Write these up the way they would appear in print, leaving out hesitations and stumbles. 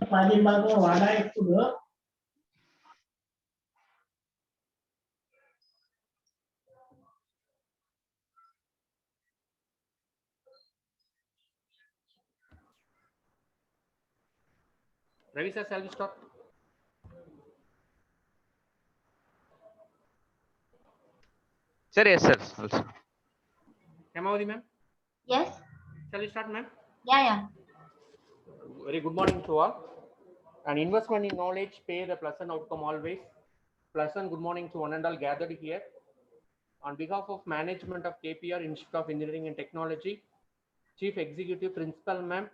Palimbago Vada Kudu. Ravi sir, shall we start? Sir, yes, sir. Also. Hemavati ma'am, Yes. shall we start ma'am? Yeah. Very good morning to all. An investment in knowledge pay the pleasant outcome always. Pleasant good morning to one and all gathered here. On behalf of management of KPR Institute of Engineering and Technology, Chief Executive Principal ma'am,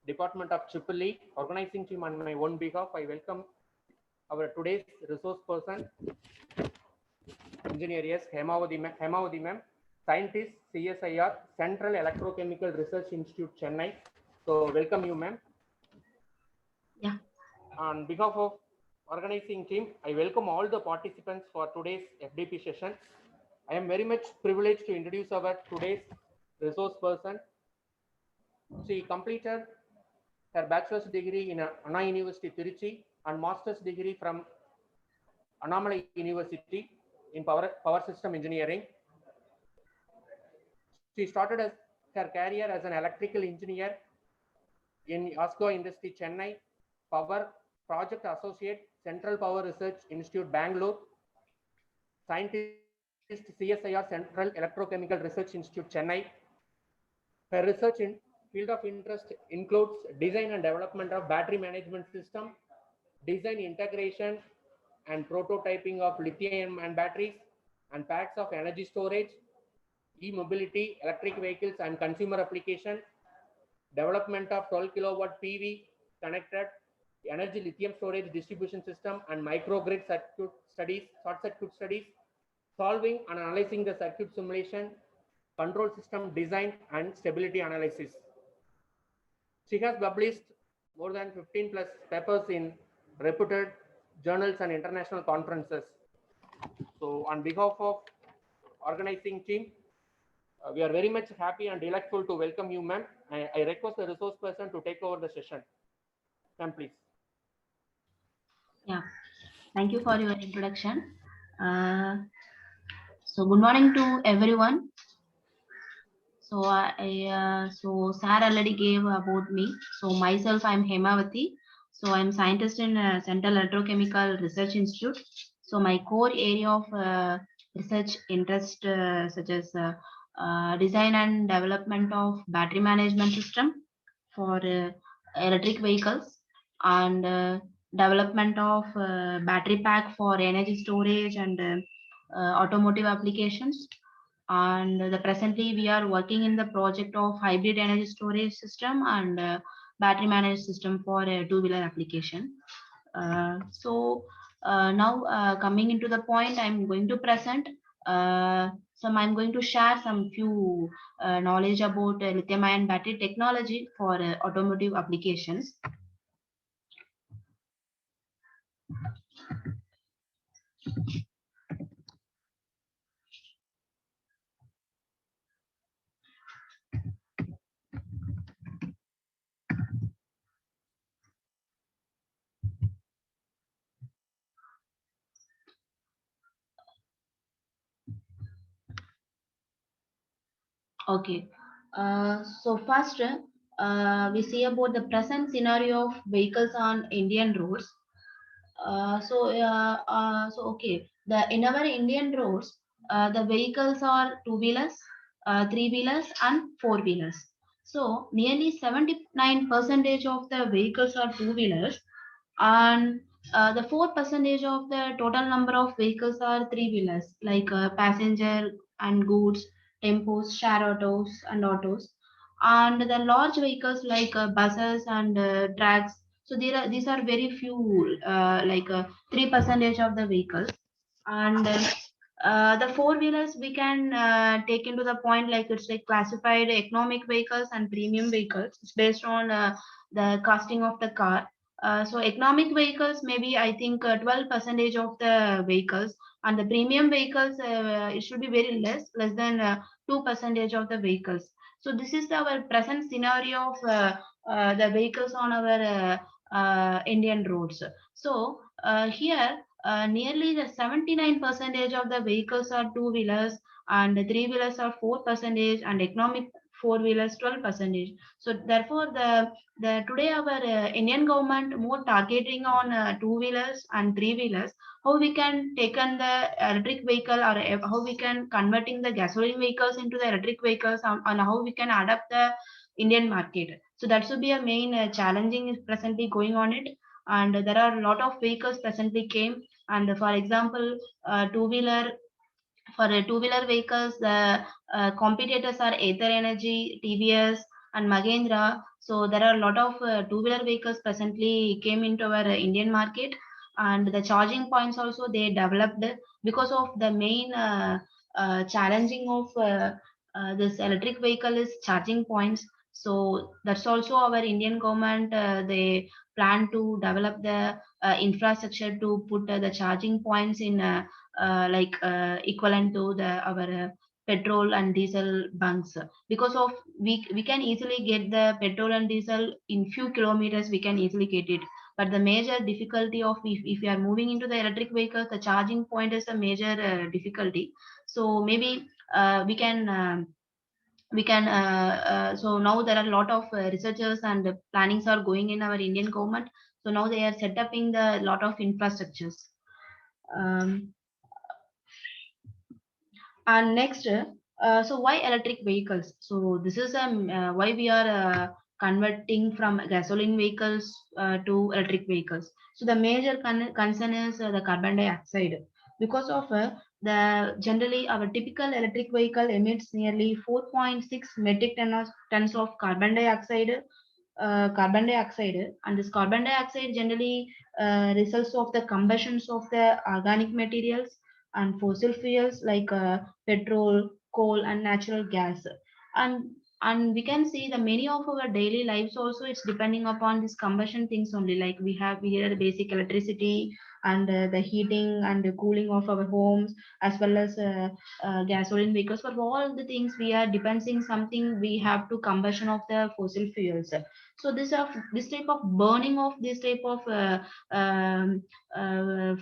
Department of EEE, organizing team on my own behalf, I welcome our today's resource person, engineer yes, Hemavati ma'am, scientist CSIR, Central Electrochemical Research Institute, Chennai. So welcome you ma'am. Yeah. On behalf of organizing team, I welcome all the participants for today's FDP session. I am very much privileged to introduce our today's resource person. She completed her bachelor's degree in Anna University, Tiruchi, and master's degree from Annamalai University in power system engineering. She started her career as an electrical engineer in Asco Industry, Chennai, Power Project Associate, Central Power Research Institute, Bangalore, Scientist CSIR, Central Electrochemical Research Institute, Chennai. Her research in field of interest includes design and development of battery management system, design integration and prototyping of lithium-ion batteries and packs of energy storage, e-mobility, electric vehicles and consumer application, development of 12 kilowatt PV connected energy lithium storage distribution system and microgrid circuit studies, short circuit studies, solving and analyzing the circuit simulation, control system design and stability analysis. She has published more than 15 plus papers in reputed journals and international conferences. So on behalf of organizing team, we are very much happy and delightful to welcome you, ma'am. I request the resource person to take over the session. Ma'am, please. Yeah. Thank you for your introduction. So good morning to everyone. So so Sir already gave about me. So myself, I'm Hemavati. So I'm scientist in Central Electrochemical Research Institute. So my core area of research interest such as design and development of battery management system for electric vehicles and development of battery pack for energy storage and automotive applications. And presently we are working in the project of hybrid energy storage system and battery management system for a two-wheeler application. Now coming into the point, I'm going to present I'm going to share some few knowledge about lithium-ion battery technology for automotive applications. Okay, so first we see about the present scenario of vehicles on Indian roads. Okay, in our Indian roads, the vehicles are two-wheelers, three-wheelers, and four-wheelers. So nearly 79% of the vehicles are two-wheelers, and the 4% of the total number of vehicles are three-wheelers, like passenger and goods, tempos, share autos, and autos. And the large vehicles like buses and trucks. So these are very few, like 3% of the vehicles. And the four wheelers we can take into the point, like it's like classified economic vehicles and premium vehicles. It's based on the costing of the car. So economic vehicles, maybe I think 12% of the vehicles, and the premium vehicles it should be very less than 2% of the vehicles. So this is our present scenario of the vehicles on our Indian roads. So here nearly the 79% of the vehicles are two-wheelers, and three-wheelers are 4%, and economic four-wheelers 12%. So therefore, the today our Indian government more targeting on two-wheelers and three-wheelers. How we can take on the electric vehicle, or how we can converting the gasoline vehicles into the electric vehicles, and how we can adapt the Indian market. So that should be a main challenging is presently going on it. And there are a lot of vehicles presently came. And for example, two-wheeler for two-wheeler vehicles, the competitors are Ather Energy, TVS, and Mahindra. So there are a lot of two-wheeler vehicles presently came into our Indian market, and the charging points also they developed because of the main challenging of this electric vehicle is charging points. So that's also our Indian government. They plan to develop the infrastructure to put the charging points in equivalent to the our petrol and diesel bunks, because of we can easily get the petrol and diesel in few kilometers, we can easily get it. But the major difficulty of if you are moving into the electric vehicles, the charging point is a major difficulty. So maybe we can so now there are a lot of researchers and plannings are going in our Indian government. So now they are set up in the lot of infrastructures. um, And next, so why electric vehicles? So this is why we are converting from gasoline vehicles to electric vehicles. So the major concern is the carbon dioxide, because of the generally our typical electric vehicle emits nearly 4.6 metric tons of carbon dioxide. And this carbon dioxide generally results of the combustions of the organic materials and fossil fuels like petrol, coal, and natural gas. And and we can see the many of our daily lives also it's depending upon this combustion things only. Like we have here the basic electricity and the heating and the cooling of our homes, as well as gasoline vehicles. For all the things we are depending something, we have to combustion of the fossil fuels. So this type of burning of this type of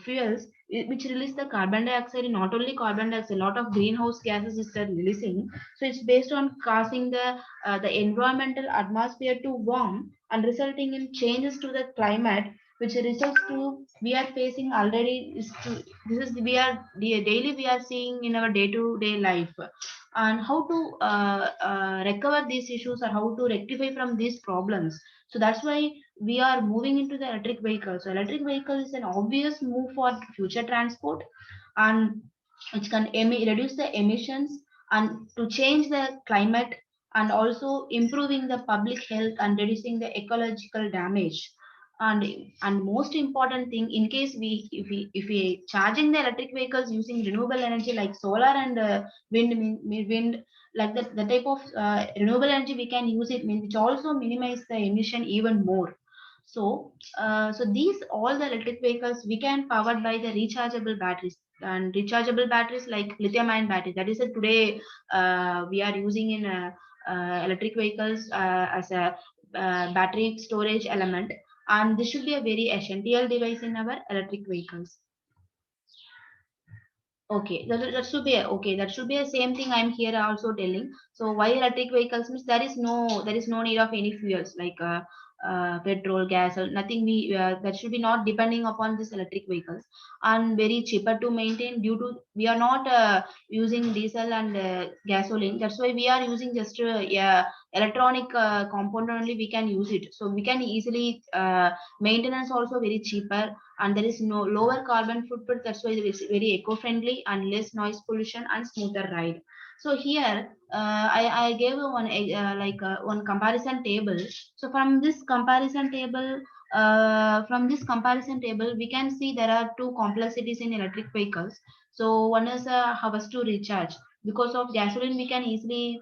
fuels which release the carbon dioxide, not only carbon dioxide, a lot of greenhouse gases is releasing. So it's based on causing the environmental atmosphere to warm and resulting in changes to the climate, which results to we are facing already is to this is we are daily we are seeing in our day to day life. And how to recover these issues, or how to rectify from these problems. So that's why we are moving into the electric vehicle. So electric vehicle is an obvious move for future transport, and which can reduce the emissions and to change the climate, and also improving the public health and reducing the ecological damage. And most important thing, in case if we charging the electric vehicles using renewable energy like solar and wind, like the type of renewable energy we can use it, means which also minimize the emission even more. So these all the electric vehicles we can powered by the rechargeable batteries, and rechargeable batteries like lithium ion batteries, that is today we are using in electric vehicles as a battery storage element. And this should be a very essential device in our electric vehicles. Okay, that should be okay. That should be the same thing I'm here also telling. So why electric vehicles means there is no need of any fuels like petrol, gas, or nothing. That should be not depending upon these electric vehicles, and very cheaper to maintain due to we are not using diesel and gasoline. That's why we are using just electronic component only. We can use it, so we can easily maintenance also very cheaper, and there is no lower carbon footprint. That's why it is very eco-friendly and less noise pollution and smoother ride. So here I gave one comparison table. So from this comparison table we can see there are two complexities in electric vehicles. So one is hours to recharge. Because of gasoline we can easily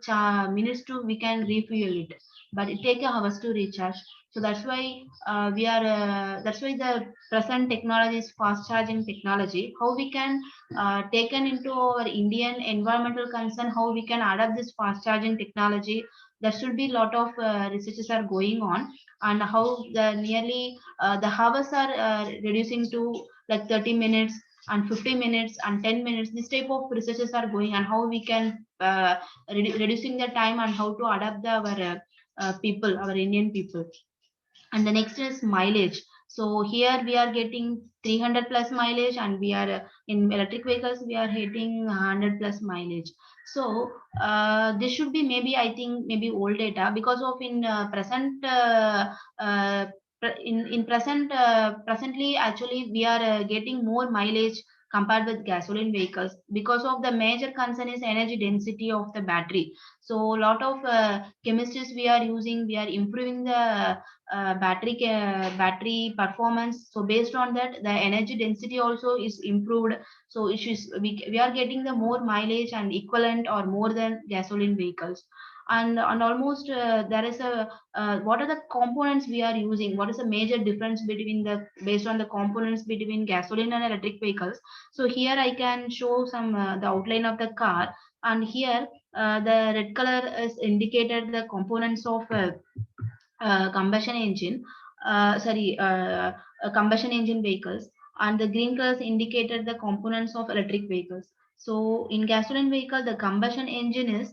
minutes to we can refuel it, but it take hours to recharge. So that's why that's why the present technology is fast charging technology. How we can taken into our Indian environmental concern, how we can adapt this fast charging technology. there should be a lot of researches are going on, and how the nearly the hours are reducing to like 30 minutes and 50 minutes and 10 minutes. This type of researches are going, and how we can reducing the time, and how to adapt our people, our Indian people. And the next is mileage. So here we are getting 300 plus mileage, and we are in electric vehicles we are hitting 100 plus mileage. So this should be maybe, I think maybe old data, because of in present presently actually we are getting more mileage compared with gasoline vehicles, because of the major concern is energy density of the battery. So a lot of chemistries we are using, we are improving the battery performance. So based on that, the energy density also is improved. So we are getting the more mileage and equivalent or more than gasoline vehicles. And almost there is a what are the components we are using, what is the major difference between the based on the components between gasoline and electric vehicles. So here I can show some the outline of the car, and here the red color is indicated the components of combustion engine, combustion engine vehicles, and the green colors indicated the components of electric vehicles. So in gasoline vehicle, the combustion engine is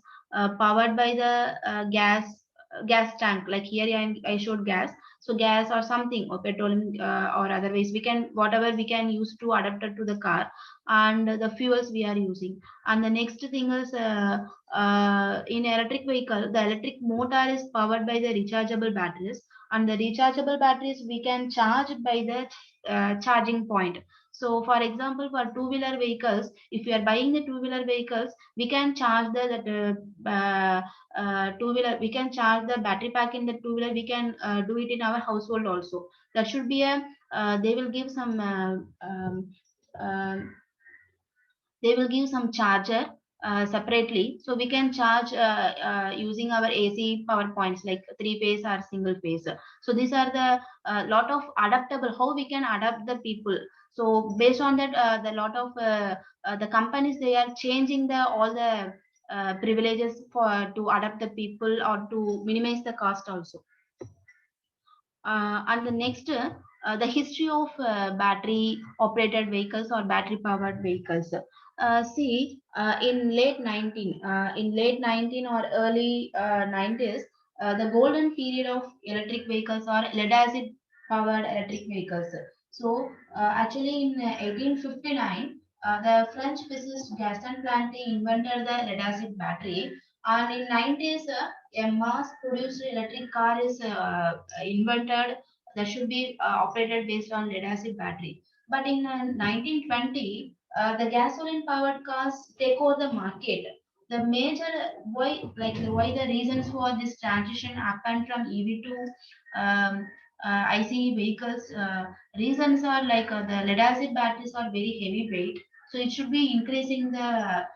powered by the gas tank. Like here I showed gas. So gas or something, or petroleum or otherwise we can, whatever we can use to adapt it to the car, and the fuels we are using. And the next thing is in electric vehicle, the electric motor is powered by the rechargeable batteries, and the rechargeable batteries we can charge by the charging point. So for example, for two-wheeler vehicles, if we are buying the two-wheeler vehicles, we can charge two-wheeler, we can charge the battery pack in the two-wheeler, we can do it in our household also. That should be a they will give some they will give some charger separately, so we can charge using our AC power points like 3-phase or single phase. So these are the lot of adaptable, how we can adapt the people. So based on that, the lot of the companies, they are changing the all the privileges for to adapt the people or to minimize the cost also. And the next, the history of battery operated vehicles or battery powered vehicles. See, in late 19 or early 90s, the golden period of electric vehicles or lead acid powered electric vehicles. So actually in 1859, the French physicist Gaston Planté invented the lead acid battery, and in 90s, a mass-produced electric car is invented that should be operated based on lead acid battery. But in 1920, the gasoline-powered cars take over the market. The major why the reasons for this transition happened from EV to ICE vehicles. Reasons are like the lead acid batteries are very heavy weight, so it should be increasing the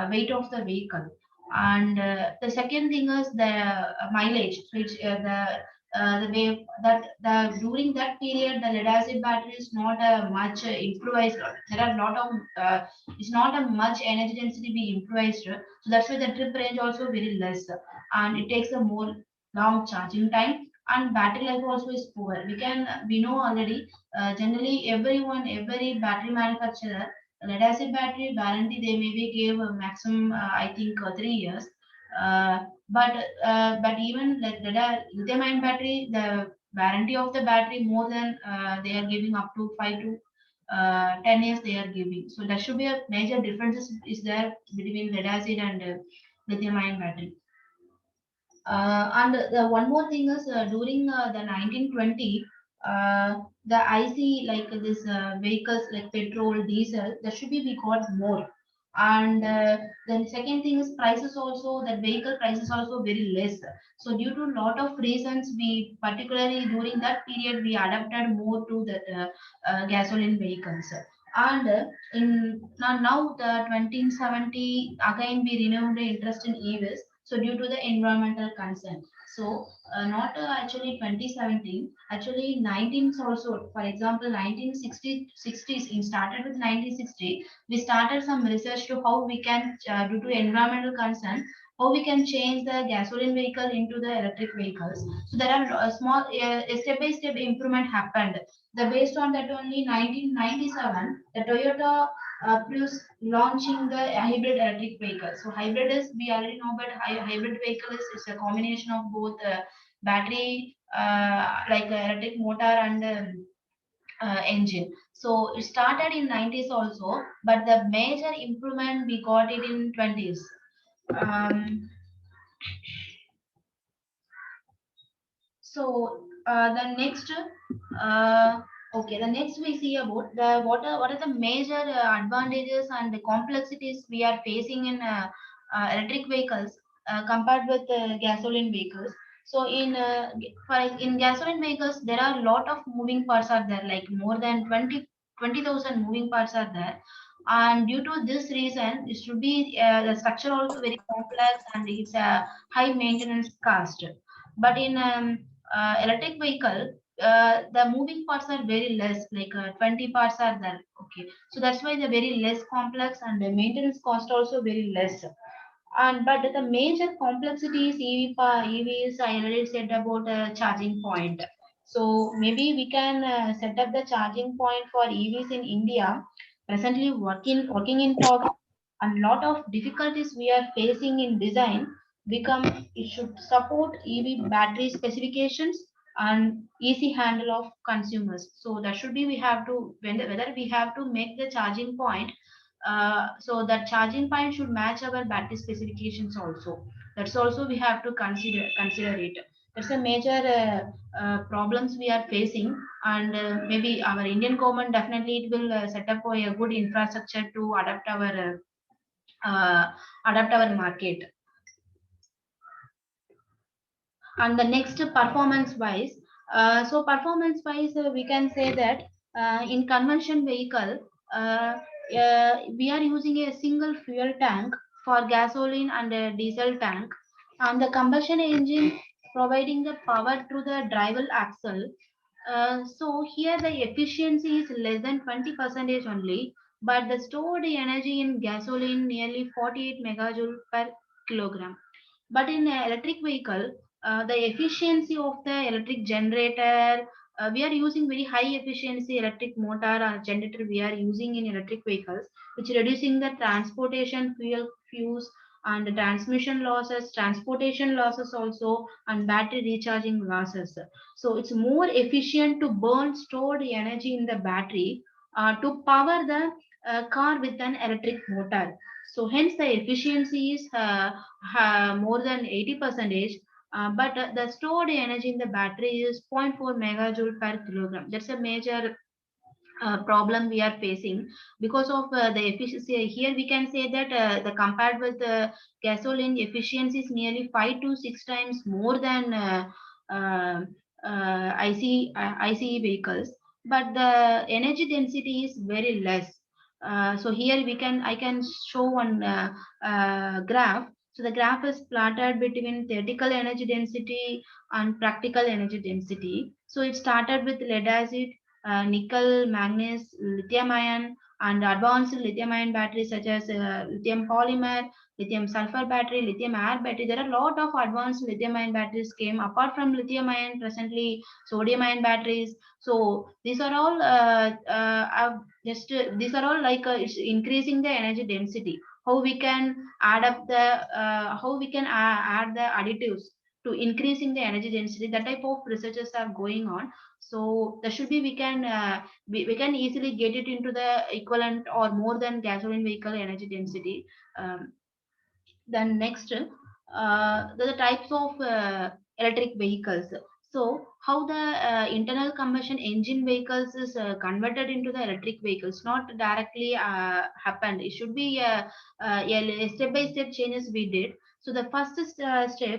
weight of the vehicle. And the second thing is the mileage, which the way that the during that period the lead acid battery is not much improvised. There are a lot of it's not a much energy density be improvised, so that's why the trip range also very less, and it takes a more long charging time, and battery life also is poor. We know already, generally every battery manufacturer, lead acid battery warranty they maybe give a maximum I think 3 years, uh, but even like the lithium ion battery, the warranty of the battery more than they are giving up to 5 to 10 years they are giving. So there should be a major differences is there between lead acid and lithium ion battery. And the one more thing is during the 1920, the IC like this vehicles like petrol, diesel, that should be we got more. And then second thing is prices also, that vehicle prices also very less. So due to lot of reasons, we particularly during that period we adapted more to the gasoline vehicles. And now the 2070 again we renewed the interest in EVs. So due to the environmental concern. So not actually 2017, actually 19s also. For example, 1960s, in started with 1960, we started some research to how we can, due to environmental concern, how we can change the gasoline vehicle into the electric vehicles. So there are small step-by-step improvement happened. The based on that only 1997, the Toyota Prius launching the hybrid electric vehicle. So hybrid is, we already know, but hybrid vehicle is a combination of both battery, like electric motor and engine. So it started in 90s also, but the major improvement we got it in 20s. The next, okay, the next we see about the what are the major advantages and the complexities we are facing in electric vehicles compared with gasoline vehicles. So in gasoline vehicles, there are a lot of moving parts are there, like more than 20,000 moving parts are there. And due to this reason, it should be the structure also very complex and it's a high maintenance cost. But in electric vehicle, the moving parts are very less, like 20 parts are there. Okay, so that's why they're very less complex and the maintenance cost also very less. And but the major complexity is EVs. I already said about charging point. So maybe we can set up the charging point for EVs in India. Presently working in progress, and lot of difficulties we are facing in design become it should support EV battery specifications and easy handle of consumers. So that should be we have to whether we have to make the charging point, so that charging point should match our battery specifications also. That's also we have to consider it. That's a major problems we are facing, and maybe our Indian government definitely it will set up a good infrastructure to adapt our market. And the next, performance wise, we can say that in convention vehicle, we are using a single fuel tank for gasoline and a diesel tank, and the combustion engine providing the power through the drive axle. So here the efficiency is less than 20% only, but the stored energy in gasoline nearly 48 megajoule per kilogram. But in electric vehicle, the efficiency of the electric generator, we are using very high efficiency electric motor or generator we are using in electric vehicles, which reducing the transportation fuel use and the transmission losses, transportation losses also, and battery recharging losses. So it's more efficient to burn stored energy in the battery to power the car with an electric motor. So hence the efficiency is more than 80%, but the stored energy in the battery is 0.4 megajoule per kilogram. That's a major problem we are facing because of the efficiency. Here we can say that the compared with the gasoline efficiency is nearly 5 to 6 times more than uh, ICE vehicles, but the energy density is very less. So here I can show one graph. So the graph is plotted between theoretical energy density and practical energy density. So it started with lead acid, nickel, manganese, lithium ion, and advanced lithium ion batteries such as lithium polymer, lithium sulfur battery, lithium air battery. There are a lot of advanced lithium ion batteries came apart from lithium ion. Presently, sodium ion batteries. So these are all these are all like it's increasing the energy density. How we can add up the how we can add the additives to increasing the energy density. That type of researches are going on. So there should be we can easily get it into the equivalent or more than gasoline vehicle energy density. Then next, the types of electric vehicles. So how the internal combustion engine vehicles is converted into the electric vehicles, not directly happened. It should be a step-by-step changes we did. So the first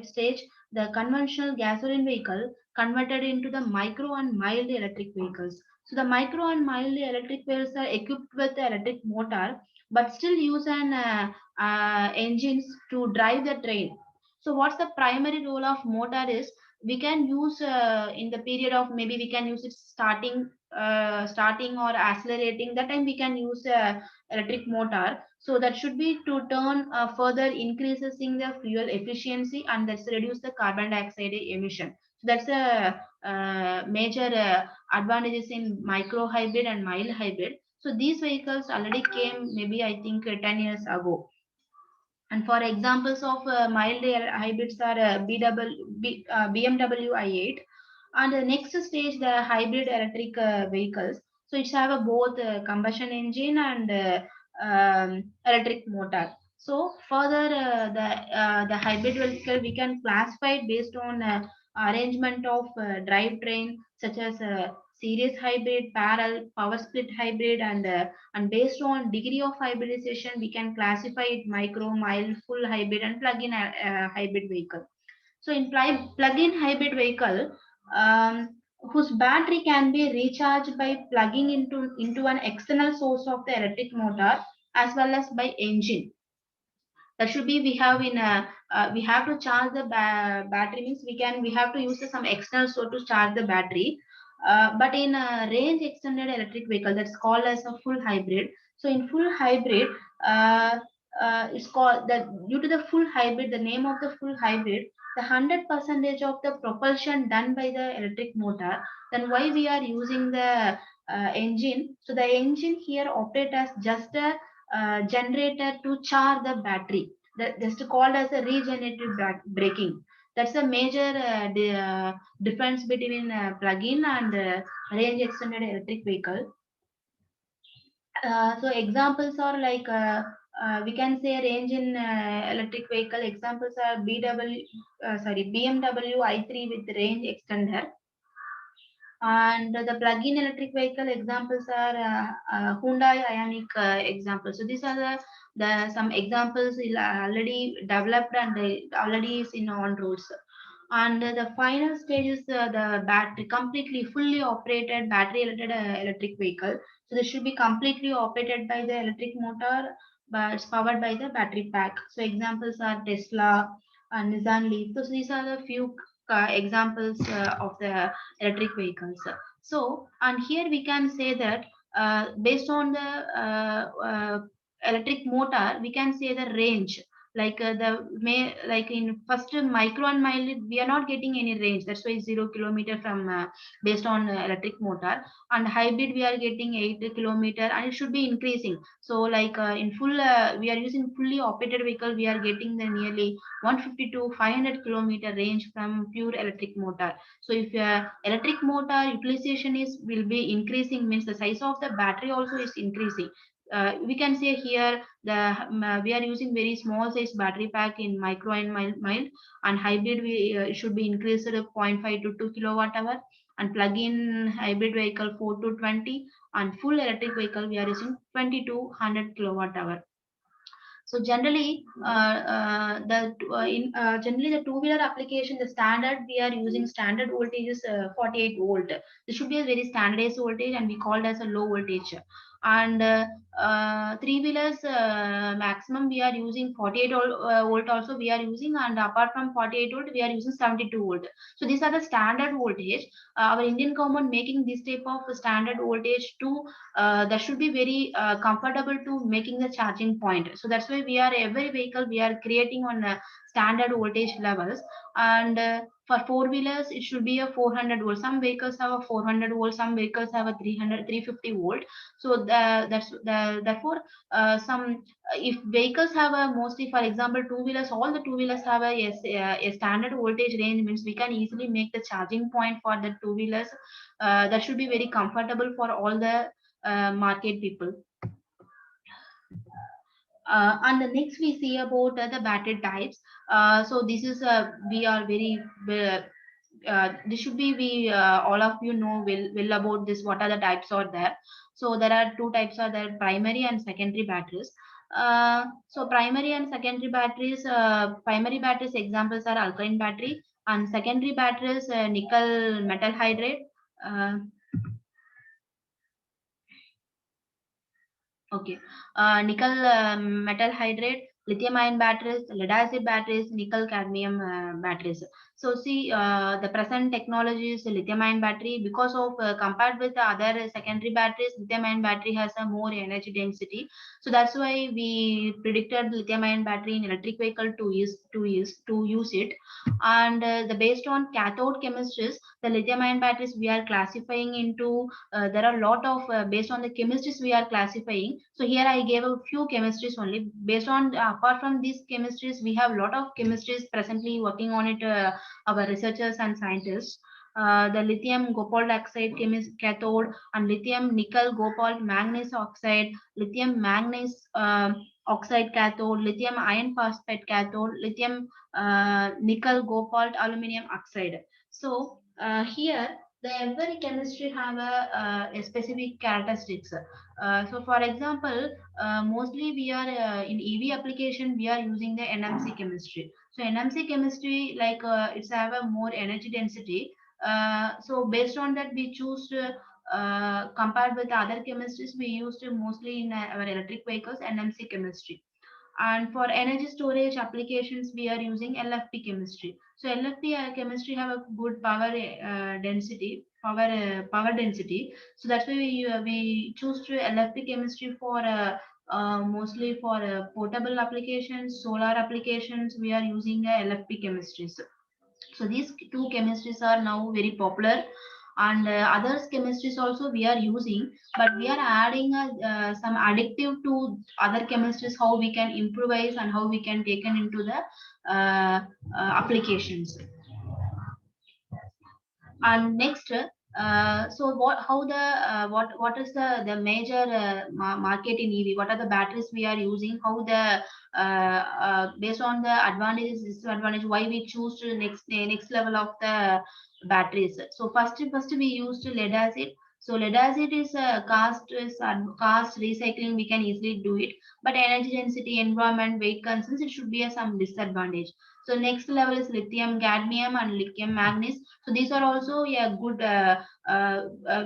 stage, the conventional gasoline vehicle converted into the micro and mild electric vehicles. So the micro and mild electric vehicles are equipped with the electric motor, but still use an engines to drive the train. So what's the primary role of motor is we can use in the period of maybe we can use it starting or accelerating. That time we can use electric motor. So that should be to turn further increases in the fuel efficiency, and that's reduce the carbon dioxide emission. So that's a major advantages in micro hybrid and mild hybrid. So these vehicles already came maybe I think 10 years ago. And for examples of mild hybrids are BMW i8, and the next stage the hybrid electric vehicles. So it's have a both combustion engine and electric motor. So further the hybrid vehicle we can classify it based on arrangement of drivetrain such as series hybrid, parallel, power split hybrid, and based on degree of hybridization, we can classify it micro, mild, full hybrid, and plug-in hybrid vehicle. So in plug-in hybrid vehicle, whose battery can be recharged by plugging into an external source of the electric motor as well as by engine. That should be we have in we have to charge the battery, means we have to use some external source to charge the battery. But in a range extended electric vehicle, that's called as a full hybrid. So in full hybrid, it's called that due to the full hybrid, the name of the full hybrid, the 100% of the propulsion done by the electric motor. Then why we are using the engine? So the engine here operate as just a generator to charge the battery. That's called as a regenerative braking. That's a major difference between plug-in and range extended electric vehicle. So examples are like we can say range in electric vehicle. Examples are BMW i3 with range extender. And the plug-in electric vehicle examples are Hyundai Ioniq examples. So these are some examples already developed and already is in on roads. And the final stage is the battery, completely fully operated battery electric vehicle. So this should be completely operated by the electric motor, but it's powered by the battery pack. So examples are Tesla and Nissan Leaf. So these are the few examples of the electric vehicles. So, and here we can say that based on the electric motor, we can say the range. Like like in first micro and mild, we are not getting any range. That's why 0 kilometer from based on electric motor. And hybrid we are getting 8 kilometer, and it should be increasing. So like in full, we are using fully operated vehicle, we are getting the nearly 150 to 500 kilometer range from pure electric motor. So if electric motor utilization will be increasing, means the size of the battery also is increasing. We can say here we are using very small size battery pack in micro and mild, and hybrid we should be increased to 0.5 to 2 kilowatt hour, and plug-in hybrid vehicle 4 to 20, and full electric vehicle we are using 20 to 100 kilowatt hour. So generally, generally the two-wheeler application, the standard we are using standard voltage is 48 volt. This should be a very standardized voltage, and we call it as a low voltage. And three-wheelers maximum we are using 48 volt also we are using, and apart from 48 volt we are using 72 volt. So these are the standard voltage. Our Indian government making this type of standard voltage to that should be very comfortable to making the charging point. So that's why we are every vehicle we are creating on standard voltage levels. And for four-wheelers it should be a 400 volt. Some vehicles have a 400 volt, some vehicles have a 350 volt. So therefore some if vehicles have a mostly, for example, two-wheelers, all the two-wheelers have a standard voltage range, means we can easily make the charging point for the two-wheelers. That should be very comfortable for all the market people. And the next we see about the battery types. So this is we are very this should be we all of you know will about this, what are the types are there. So there are two types are there, primary and secondary batteries. So primary and secondary batteries, primary batteries examples are alkaline battery, and secondary batteries nickel metal hydride. Okay, nickel metal hydride, lithium ion batteries, lead acid batteries, nickel cadmium batteries. So see, the present technology is lithium-ion battery. Because of compared with the other secondary batteries, lithium-ion battery has a more energy density. So that's why we predicted lithium-ion battery in electric vehicle to use it. And the based on cathode chemistries, the lithium-ion batteries we are classifying into. There are a lot of based on the chemistries we are classifying. So here I gave a few chemistries only. Based on apart from these chemistries, we have a lot of chemistries presently working on it. Our researchers and scientists. The lithium cobalt oxide cathode and lithium nickel cobalt manganese oxide, lithium manganese oxide cathode, lithium iron phosphate cathode, lithium nickel cobalt aluminum oxide. So here the every chemistry have a specific characteristics. So for example, mostly we are in EV application we are using the NMC chemistry. So NMC chemistry, like it's have a more energy density. So based on that, we choose compared with other chemistries, we used mostly in our electric vehicles NMC chemistry. And for energy storage applications, we are using LFP chemistry. So LFP chemistry have a good power density. So that's why we choose to LFP chemistry for mostly for portable applications, solar applications. We are using LFP chemistries. So these two chemistries are now very popular, and others chemistries also we are using, but we are adding some additive to other chemistries, how we can improvise and how we can take it into the applications. And next, so what is the major market in EV? What are the batteries we are using? How the based on the advantages, disadvantage, why we choose to next level of the batteries. So first we used lead acid. So lead acid is cost recycling, we can easily do it, but energy density, environment, weight concerns, it should be some disadvantage. So next level is lithium cadmium and lithium manganese. So these are also good.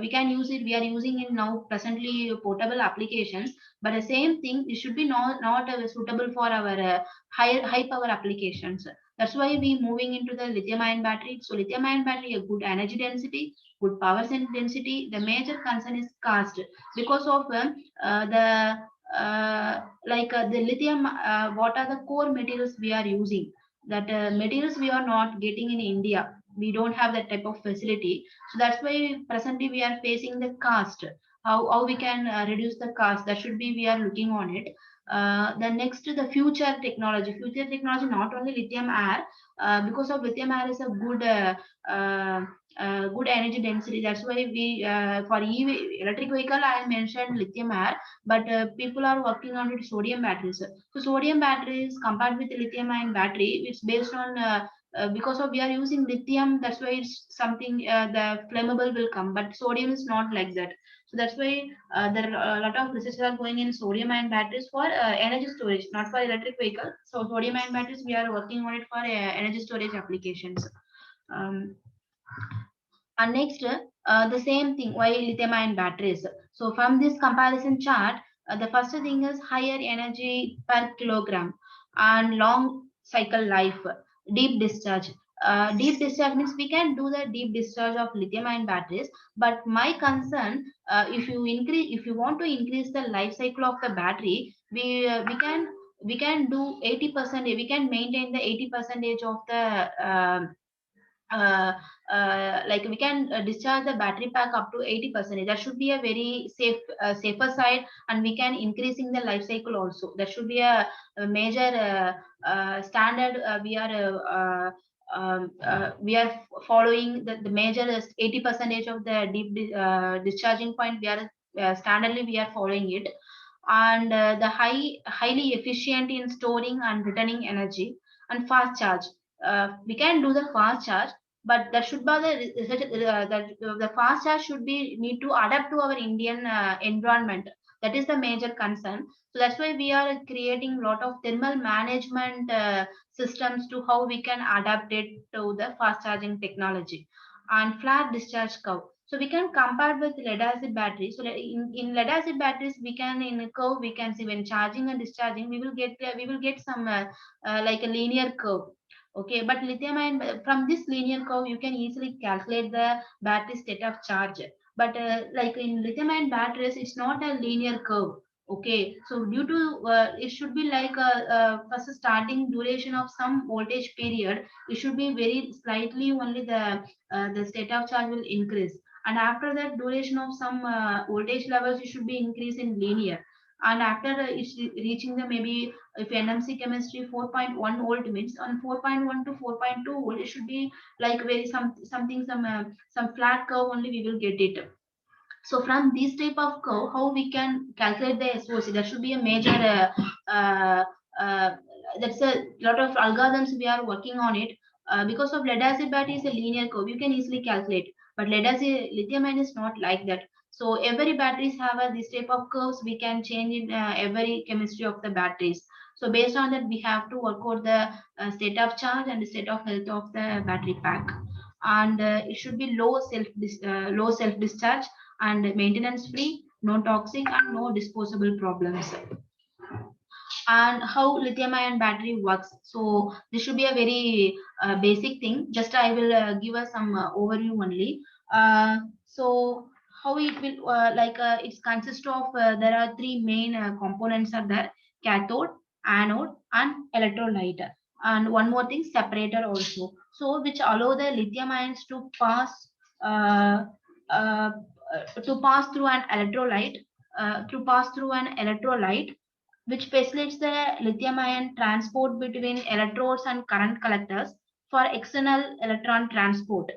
We can use it. We are using it now presently portable applications. But the same thing, it should be not suitable for our high power applications. That's why we moving into the lithium ion battery. So lithium ion battery a good energy density, good power density. The major concern is cost because of the the lithium. What are the core materials we are using? That materials we are not getting in India. We don't have that type of facility. So that's why presently we are facing the cost. How we can reduce the cost? That should be we are looking on it. The next, the future technology. Future technology, not only lithium air, because of lithium air is a good energy density. That's why we for EV electric vehicle I mentioned lithium air, but people are working on it sodium batteries. So sodium batteries compared with the lithium ion battery, it's based on because of we are using lithium, that's why it's something the flammable will come, but sodium is not like that. So that's why there are a lot of research are going in sodium ion batteries for energy storage, not for electric vehicle. So sodium ion batteries we are working on it for energy storage applications. And next, the same thing, why lithium ion batteries? So from this comparison chart, the first thing is higher energy per kilogram and long cycle life, deep discharge. Deep discharge means we can do the deep discharge of lithium ion batteries, but my concern, if you want to increase the life cycle of the battery, we can do 80%. We can maintain the 80% of the like we can discharge the battery pack up to 80%. That should be a very safer side, and we can increasing the life cycle also. That should be a major standard. We are following the major 80% of the deep discharging point. We are standardly we are following it, and the highly efficient in storing and returning energy, and fast charge. We can do the fast charge, but that should be the fast charge should be need to adapt to our Indian environment. That is the major concern. So that's why we are creating a lot of thermal management systems to how we can adapt it to the fast charging technology. And flat discharge curve. So we can compare with lead acid batteries. So in lead acid batteries, we can in a curve we can see when charging and discharging, we will get some like a linear curve. Okay, but lithium ion, from this linear curve, you can easily calculate the battery state of charge. But like in lithium ion batteries, it's not a linear curve. Okay, so due to it should be like first starting duration of some voltage period, it should be very slightly only the state of charge will increase, and after that duration of some voltage levels, it should be increase in linear, and after it's reaching the maybe if NMC chemistry 4.1 volt means on 4.1 to 4.2 volt, it should be like very some flat curve only we will get it. So from this type of curve, how we can calculate the SOC? That should be a major. That's a lot of algorithms we are working on it. Because of lead acid battery is a linear curve, you can easily calculate. But lead acid lithium ion is not like that. So every batteries have this type of curves. We can change in every chemistry of the batteries. So based on that, we have to work out the state of charge and the state of health of the battery pack. And it should be low self discharge and maintenance free, no toxic and no disposable problems. And how lithium ion battery works. So this should be a very basic thing. Just I will give us some overview only. So how it will it consists of there are three main components are there: cathode, anode, and electrolyte. And one more thing, separator also. So which allow the lithium ions uh, uh, to pass through an electrolyte, which facilitates the lithium ion transport between electrodes and current collectors for external electron transport.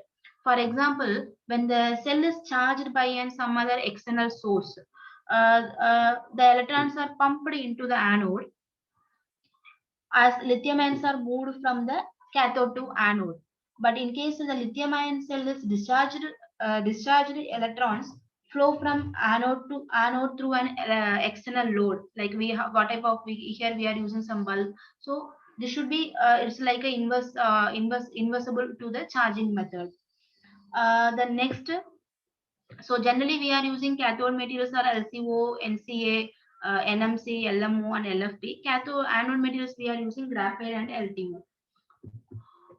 For example, when the cell is charged by some other external source, the electrons are pumped into the anode as lithium ions are moved from the cathode to anode. But in case the lithium ion cell is discharged electrons flow from anode through an external load. Like we have what type of here we are using some bulb. So this should be it's like a inversible to the charging method. The next, so generally we are using cathode materials are LCO, NCA, NMC, LMO, and LFP. Cathode anode materials we are using graphite and LTO.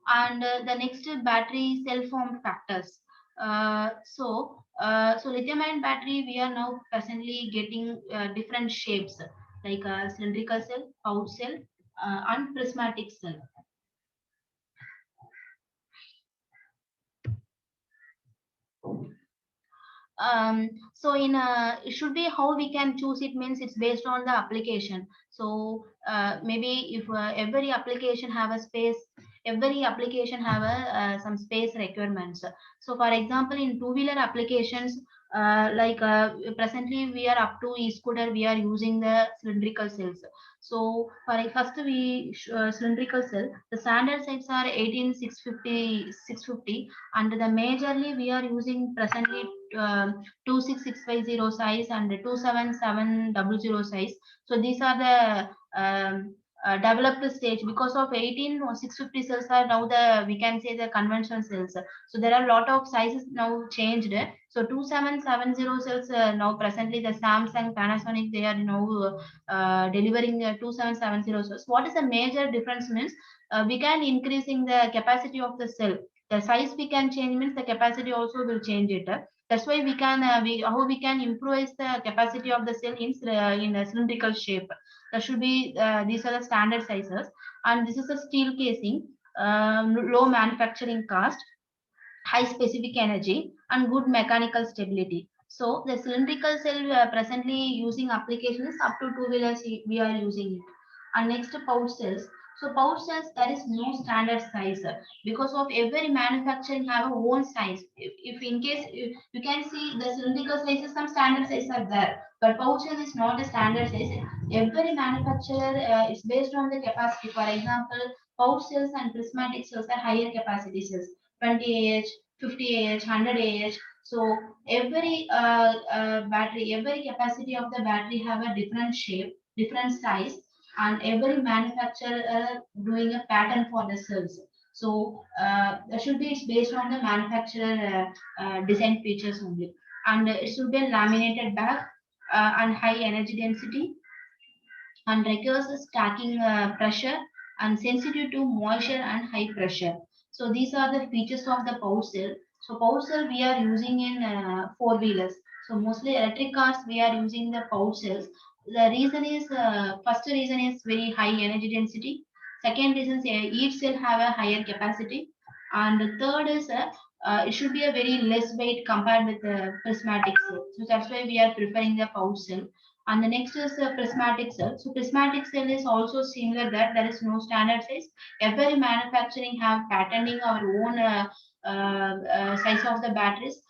And the next battery cell form factors. So lithium ion battery we are now presently getting different shapes like a cylindrical cell, pouch cell, and prismatic cell. So in it should be how we can choose it means it's based on the application. So maybe if every application have a space, every application have a some space requirements. So for example, in two-wheeler applications, presently we are up to e-scooter, we are using the cylindrical cells. So for first we cylindrical cell, the standard size are 18650, and the majorly we are using presently 26650 size and 27700 size. So these are the developed stage. Because of 18 or 650 cells are now the we can say the conventional cells. So there are a lot of sizes now changed. So 2770 cells now presently the Samsung, Panasonic, they are now delivering 2770 cells. What is the major difference means we can increasing the capacity of the cell. The size we can change means the capacity also will change it. That's why we can how we can improve the capacity of the cell in a cylindrical shape. That should be these are the standard sizes, and this is a steel casing, low manufacturing cost, high specific energy, and good mechanical stability. So the cylindrical cell presently using application is up to two-wheelers we are using it. And next, pouch cells. So pouch cells, there is no standard size because of every manufacturing have a own size. If in case you can see the cylindrical sizes, some standard sizes are there, but pouch cell is not a standard size. Every manufacturer is based on the capacity. For example, pouch cells and prismatic cells are higher capacity cells, 20 Ah, 50 Ah, 100 Ah. So every battery, every capacity of the battery have a different shape, different size, and every manufacturer doing a pattern for the cells. So that should be based on the manufacturer design features only, and it should be a laminated bag and high energy density, and requires a stacking pressure and sensitive to moisture and high pressure. So these are the features of the pouch cell. So pouch cell we are using in four-wheelers. So mostly electric cars we are using the pouch cells. The reason is, first reason is very high energy density. Second reason is each cell have a higher capacity. And the third is it should be a very less weight compared with the prismatic cell. So that's why we are preferring the pouch cell. And the next is the prismatic cell. So prismatic cell is also similar that there is no standard size. Every manufacturing have patenting our own size of the batteries.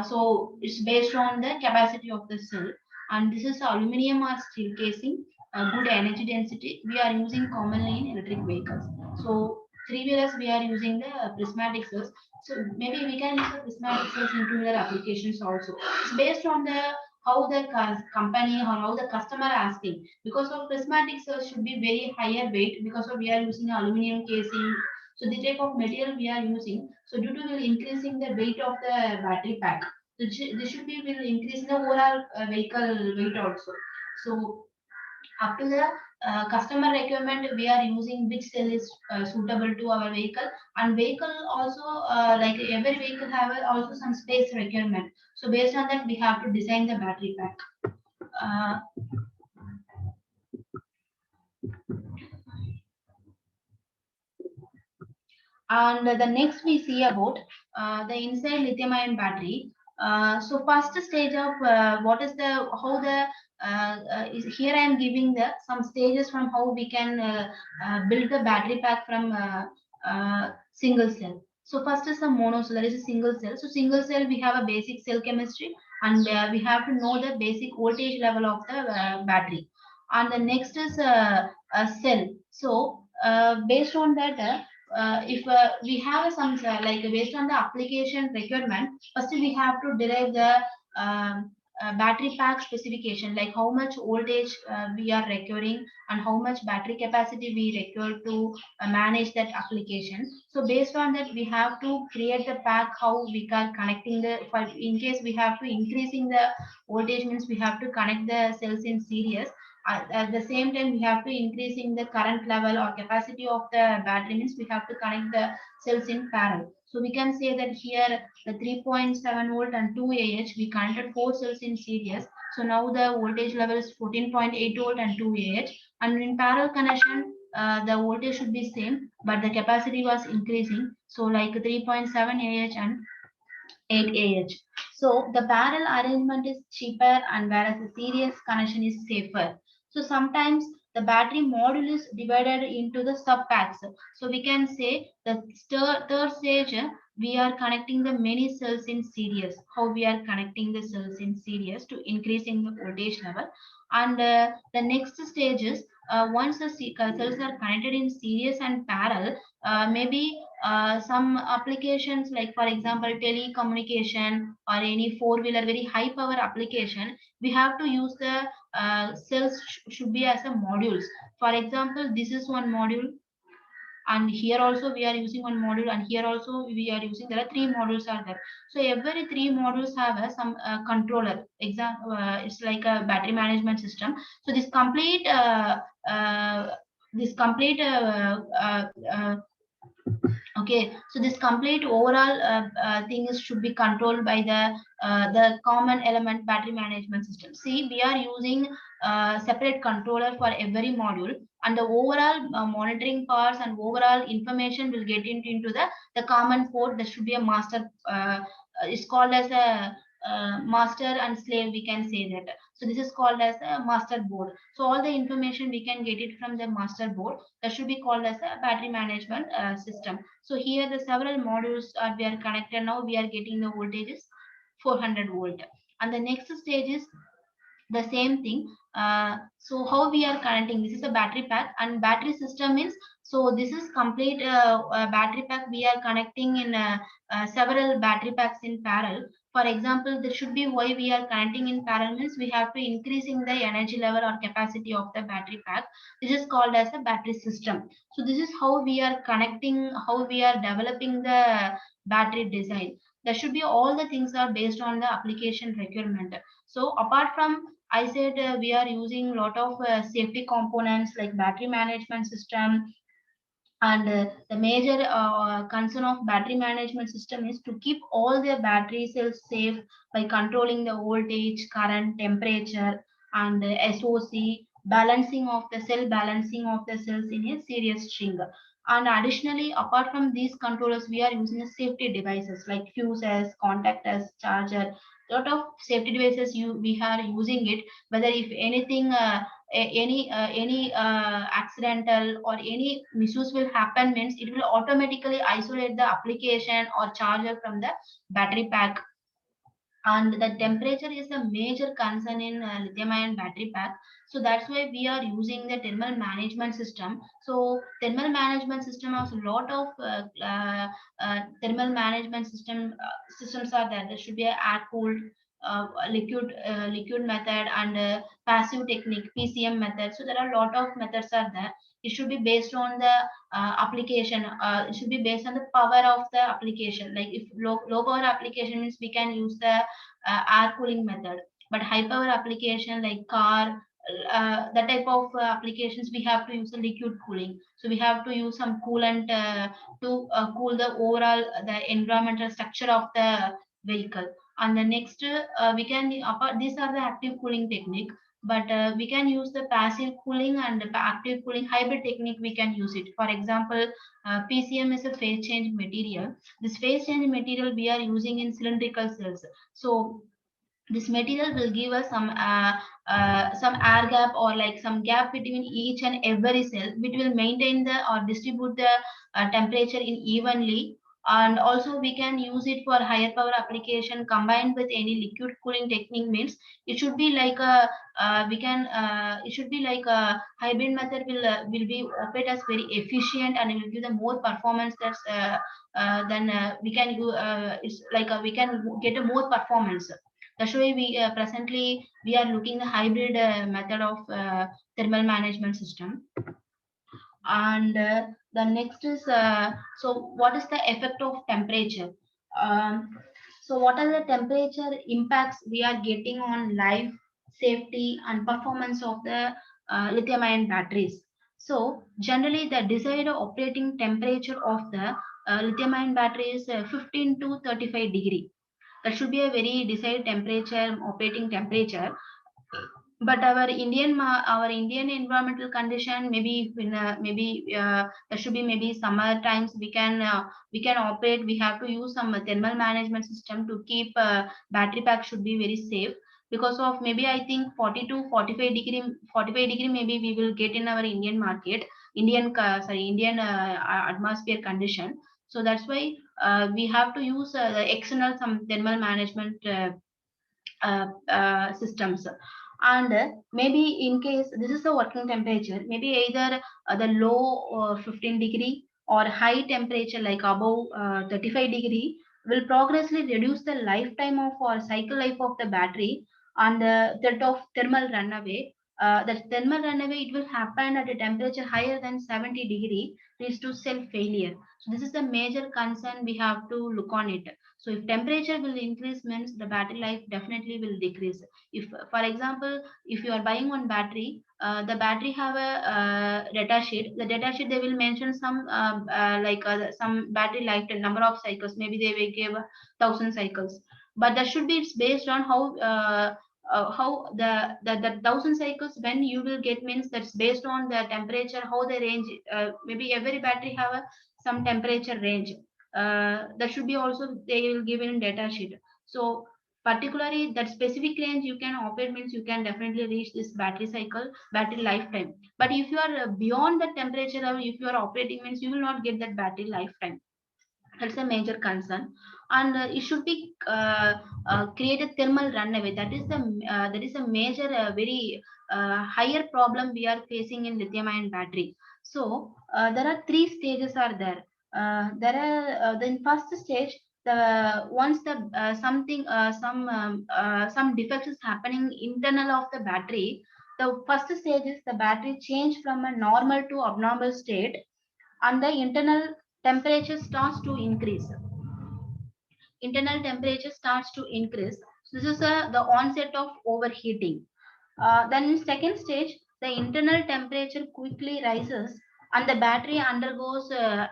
So it's based on the capacity of the cell. And this is aluminum or steel casing, good energy density. We are using commonly in electric vehicles. So three-wheelers we are using the prismatic cells. So maybe we can use the prismatic cells in two-wheeler applications also. It's based on the how the company or how the customer asking. Because of prismatic cells should be very higher weight because of we are using aluminum casing. So the type of material we are using. So due to will increasing the weight of the battery pack. So this should be will increase the overall vehicle weight also. So up to the customer requirement, we are using which cell is suitable to our vehicle. And vehicle also, like every vehicle have also some space requirement. So based on that, we have to design the battery pack. Uh, and the next we see about the inside lithium ion battery. So first stage of what is the how the is here I am giving the some stages from how we can build the battery pack from single cell. So first is the mono cell, that is a single cell. So single cell we have a basic cell chemistry, and we have to know the basic voltage level of the battery. And the next is a cell. So based on that. If we have some like based on the application requirement, first we have to derive the battery pack specification, like how much voltage we are requiring and how much battery capacity we require to manage that application. So based on that, we have to create the pack how we can connecting the, for in case we have to increasing the voltage means we have to connect the cells in series. At the same time, we have to increasing the current level or capacity of the battery means we have to connect the cells in parallel. So we can say that here the 3.7 volt and 2 Ah, we connected four cells in series. So now the voltage level is 14.8 volt and 2 Ah. And in parallel connection, the voltage should be same, but the capacity was increasing. So like 3.7 Ah and 8 Ah. So the parallel arrangement is cheaper, and whereas the series connection is safer. So sometimes the battery module is divided into the sub packs. So we can say the third stage, we are connecting the many cells in series. How we are connecting the cells in series to increasing the voltage level. And the next stage is once the cells are connected in series and parallel, maybe some applications like for example telecommunication or any four-wheeler very high power application, we have to use the cells should be as a modules. For example, this is one module, and here also we are using one module, and here also we are using, there are three modules are there. So every three modules have some controller. It's like a battery management system. So this complete this complete okay, so this complete overall thing is should be controlled by the common element battery management system. See, we are using separate controller for every module, and the overall monitoring parts and overall information will get into the common port. There should be a master. It's called as a master and slave. We can say that. So this is called as a master board. So all the information we can get it from the master board. That should be called as a battery management system. So here the several modules are we are connected. Now we are getting the voltages 400 volt. And the next stage is the same thing. So how we are connecting, this is a battery pack, and battery system means, so this is complete battery pack we are connecting in several battery packs in parallel. For example, there should be why we are connecting in parallel means we have to increasing the energy level or capacity of the battery pack. This is called as a battery system. So this is how we are connecting, how we are developing the battery design. There should be all the things are based on the application requirement. So apart from, I said we are using a lot of safety components like battery management system, And the major concern of battery management system is to keep all the battery cells safe by controlling the voltage, current, temperature, and SOC, balancing of the cell, balancing of the cells in a series string. And additionally, apart from these controllers, we are using safety devices like fuses, contactors, charger. Lot of safety devices we are using it. Whether if anything, any accidental or any misuse will happen, means it will automatically isolate the application or charger from the battery pack. And the temperature is a major concern in lithium ion battery pack, so that's why we are using the thermal management system. So thermal management system has a lot of thermal management systems are there. There should be a air cooled, liquid method, and passive technique, PCM method. So there are a lot of methods are there. It should be based on the application. It should be based on the power of the application. Like if low power application means we can use the air cooling method, but high power application like car, that type of applications, we have to use a liquid cooling. So we have to use some coolant to cool the overall the environmental structure of the vehicle. And the next, we can these are the active cooling technique, but we can use the passive cooling and the active cooling hybrid technique. We can use it. For example, PCM is a phase change material. This phase change material we are using in cylindrical cells. So this material will give us some air gap, or like some gap between each and every cell, which will maintain the or distribute the temperature in evenly. And also we can use it for higher power application combined with any liquid cooling technique. Means it should be like a we can it should be like a hybrid method will be operate as very efficient, and it will give the more performance that's then we can do it's like we can get a more performance. That's why we presently we are looking the hybrid method of thermal management system. And the next is so what is the effect of temperature? So what are the temperature impacts we are getting on life, safety, and performance of the lithium ion batteries? So generally the desired operating temperature of the lithium ion battery is 15 to 35 degree. That should be a very desired temperature, operating temperature. But our Indian environmental condition, maybe in there should be maybe summer times we can operate. We have to use some thermal management system to keep battery pack should be very safe. Because of maybe I think 40 to 45 degree maybe we will get in our Indian market, Indian atmosphere condition. So that's why we have to use the external some thermal management systems. And maybe in case this is the working temperature, maybe either the low 15 degree or high temperature like above 35 degree will progressively reduce the lifetime of or cycle life of the battery. And the threat of thermal runaway, the thermal runaway, it will happen at a temperature higher than 70 degree, leads to cell failure. So this is the major concern we have to look on it. So if temperature will increase, means the battery life definitely will decrease. If, for example, if you are buying one battery, the battery have a data sheet. The data sheet they will mention some some battery lifetime number of cycles. Maybe they will give 1,000 cycles, but that should be based on how the 1,000 cycles when you will get, means that's based on the temperature, how the range. Maybe every battery have some temperature range. That should be also they will give in data sheet. So particularly that specific range you can operate, means you can definitely reach this battery cycle, battery lifetime. But if you are beyond the temperature level, if you are operating, means you will not get that battery lifetime. That's a major concern. And it should be create a thermal runaway. That is a major very higher problem we are facing in lithium ion battery. So there are three stages are there. There are the first stage, the once the some defects is happening internal of the battery. The first stage is the battery change from a normal to abnormal state, and the internal temperature starts to increase. Internal temperature starts to increase. So this is the onset of overheating. Then in second stage, the internal temperature quickly rises and the battery undergoes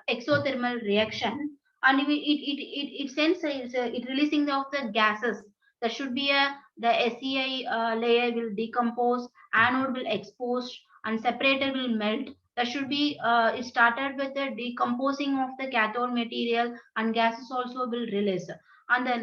exothermal reaction, and it sends it releasing of the gases. There should be the SEI layer will decompose, anode will expose, and separator will melt. There should be it started with the decomposing of the cathode material, and gases also will release. And the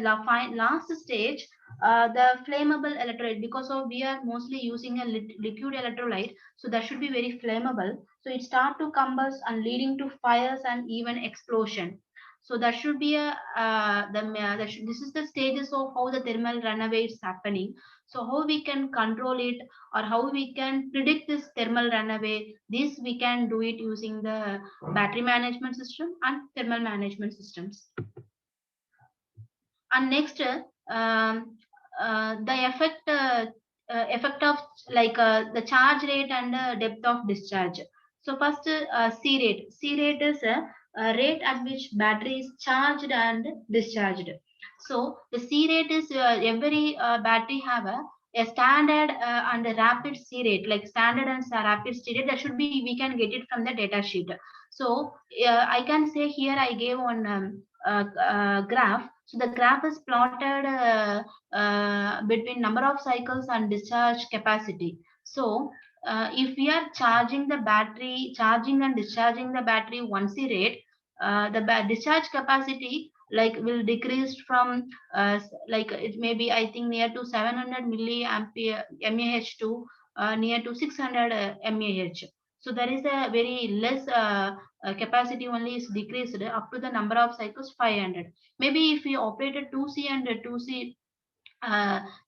last stage, the flammable electrolyte, because of we are mostly using a liquid electrolyte, so that should be very flammable. So it start to combust and leading to fires and even explosion. So there should be a this is the stages of how the thermal runaway is happening. So how we can control it, or how we can predict this thermal runaway? This we can do it using the battery management system and thermal management systems. And next, the effect of the charge rate and depth of discharge. So first, C rate. C rate is a rate at which battery is charged and discharged. So the C rate is every battery have a standard and a rapid C rate, like standard and rapid C rate. That should be, we can get it from the data sheet. So I can say here I gave one graph. So the graph is plotted between number of cycles and discharge capacity. So if we are charging the battery, charging and discharging the battery 1C rate, the discharge capacity like will decrease from like it may be, I think, near to 700 milliampere mAh to near to 600 mAh. So there is a very less capacity only is decreased up to the number of cycles 500. Maybe if we operated 2C and 2C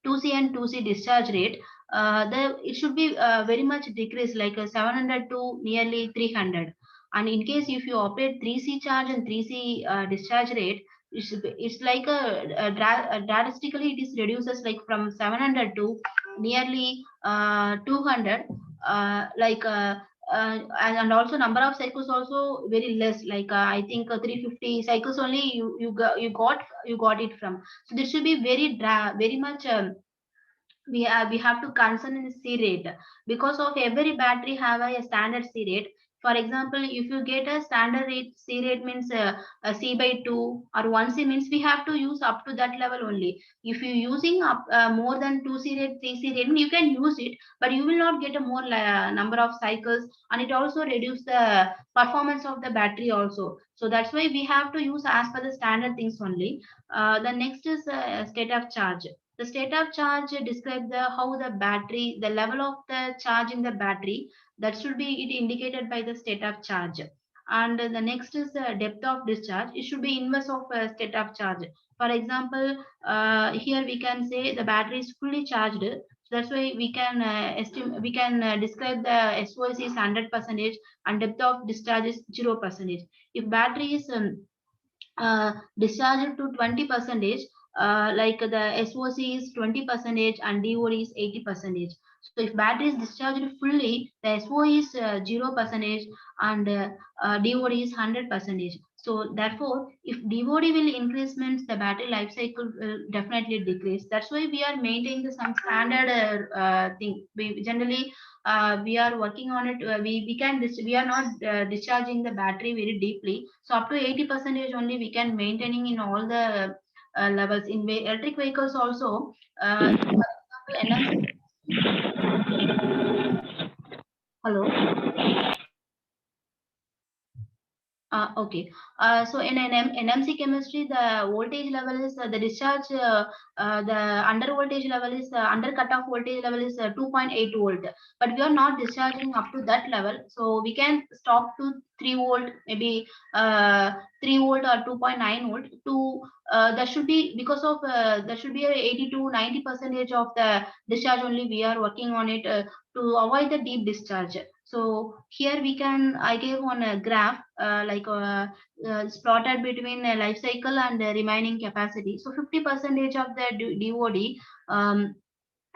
2C and 2C discharge rate, it should be very much decreased, like 700 to nearly 300. And in case if you operate 3C charge and 3C discharge rate, it's like drastically it is reduces like from 700 to nearly 200, and also number of cycles also very less, like I think 350 cycles only you got it from. So this should be very much we have to concern in C rate, because of every battery have a standard C rate. For example, if you get a standard rate, C rate means a C by 2 or 1C means we have to use up to that level only. If you using up more than 2C rate, 3C rate, you can use it, but you will not get a more number of cycles, and it also reduce the performance of the battery also. So that's why we have to use as per the standard things only. The next is state of charge. The state of charge describes how the battery, the level of the charge in the battery, that should be it indicated by the state of charge. And the next is depth of discharge. It should be inverse of state of charge. For example, here we can say the battery is fully charged. So that's why we can estimate, we can describe the SOIC is 100% and depth of discharge is 0%. If battery is discharged to 20%, like the SOC is 20% and DOD is 80%. So if battery is discharged fully, the SO is 0% and DOD is 100%. So therefore, if DOD will increase means the battery life cycle will definitely decrease. That's why we are maintaining some standard thing. We generally we are working on it. We are not discharging the battery very deeply. So up to 80% only we can maintaining in all the levels. In electric vehicles also, for example, hello. Okay. So in an NMC chemistry, the voltage level is the discharge, the under voltage level is under cutoff voltage level is 2.8 volt. But we are not discharging up to that level, so we can stop to 3 volt, maybe 3 volt or 2.9 volt. To there should be, because of there should be a 80 to 90% of the discharge only we are working on it to avoid the deep discharge. So here we can, I gave on a graph it's plotted between life cycle and remaining capacity. So 50% of the DOD,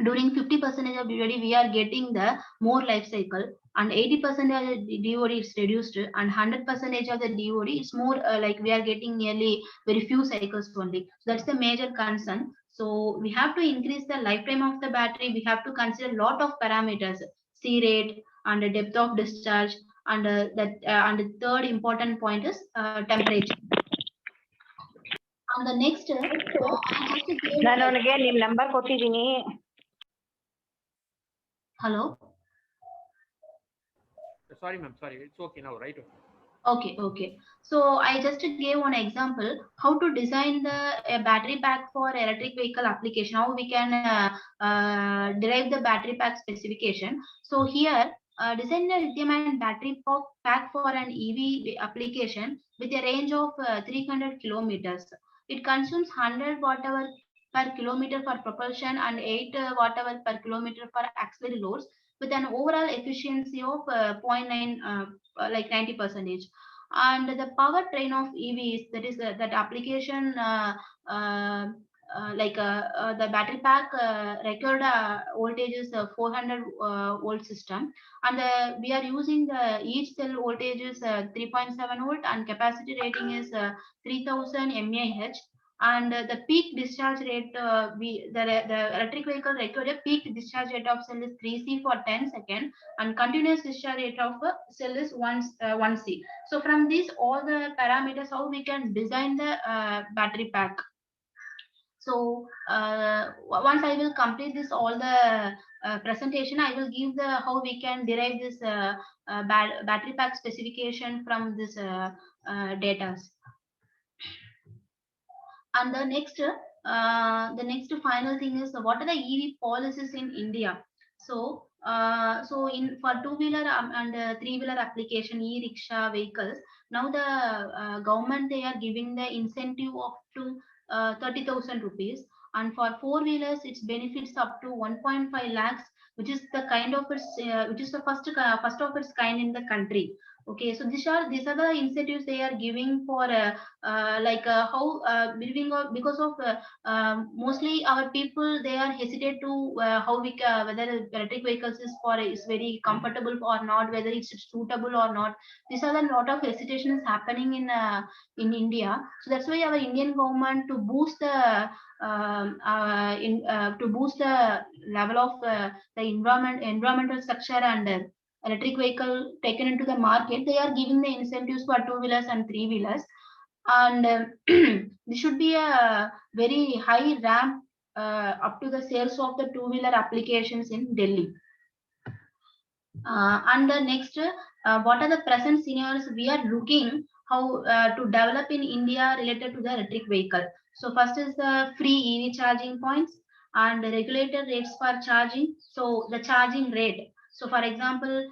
during 50% of DOD, we are getting the more life cycle, and 80% of the DOD is reduced, and 100% of the DOD is more like we are getting nearly very few cycles only. So that's the major concern. So we have to increase the lifetime of the battery. We have to consider a lot of parameters, C rate and the depth of discharge and and the third important point is temperature. And the next, I just gave ನಾನು ಅವನಿಗೆ ನಿಮ್ number ಕೊಟ್ಟಿದ್ದೀನಿ. hello. Sorry, ma'am. Sorry, it's okay now, right? Okay. So I just gave one example how to design the battery pack for electric vehicle application. How we can derive the battery pack specification. So here, design the lithium-ion battery pack for an EV application with a range of 300 kilometers. It consumes 100 watt-hour per kilometer for propulsion and 8 watt-hour per kilometer for auxiliary loads, with an overall efficiency of 0.9 like 90%. And the powertrain of EVs, that is that application the battery pack record voltage is 400 volt system, and we are using the each cell voltage is 3.7 volt and capacity rating is 3000 mAh. And the peak discharge rate, the electric vehicle record a peak discharge rate of cell is 3C for 10 seconds, and continuous discharge rate of cell is 1C. So from these all the parameters, how we can design the battery pack. So once I will complete this all the presentation, I will give the how we can derive this battery pack specification from this data. And the next final thing is what are the EV policies in India? So in for two-wheeler and three-wheeler application e-rickshaw vehicles, now the government they are giving the incentive up to 30,000 rupees, and for four-wheelers its benefits up to 1.5 lakhs, which is the kind of its which is the first of its kind in the country. Okay, so these are the incentives they are giving for how because of mostly our people they are hesitate to how we whether electric vehicles is very comfortable or not, whether it's suitable or not. These are the lot of hesitation is happening in India. So that's why our Indian government to boost the level of the environmental structure and electric vehicle taken into the market, they are giving the incentives for two-wheelers and three-wheelers, and this should be a very high ramp up to the sales of the two-wheeler applications in Delhi. And the next, what are the present scenarios we are looking how to develop in India related to the electric vehicle? So first is the free EV charging points and the regulated rates for charging. So the charging rate. So for example,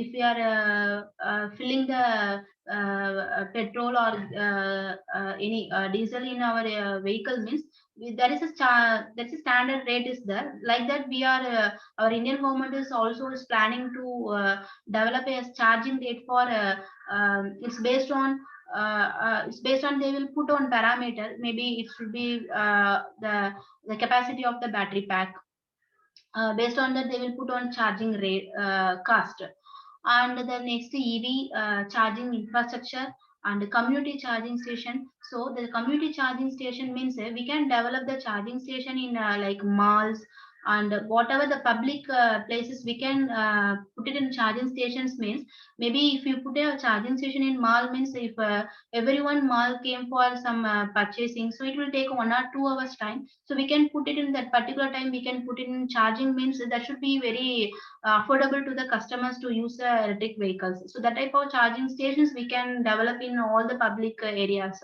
if we are filling the petrol or any diesel in our vehicle means there is a standard rate is there. Like that we are our Indian government is also planning to develop a charging rate for it's based on they will put on parameter, maybe it should be the capacity of the battery pack. Based on that they will put on charging rate cost. And the next EV charging infrastructure and community charging station. So the community charging station means we can develop the charging station in like malls and whatever the public places we can put it in charging stations. Means maybe if you put a charging station in mall means if everyone mall came for some purchasing, so it will take 1 or 2 hours time, so we can put it in that particular time, we can put it in charging. Means that should be very affordable to the customers to use the electric vehicles. So that type of charging stations we can develop in all the public areas.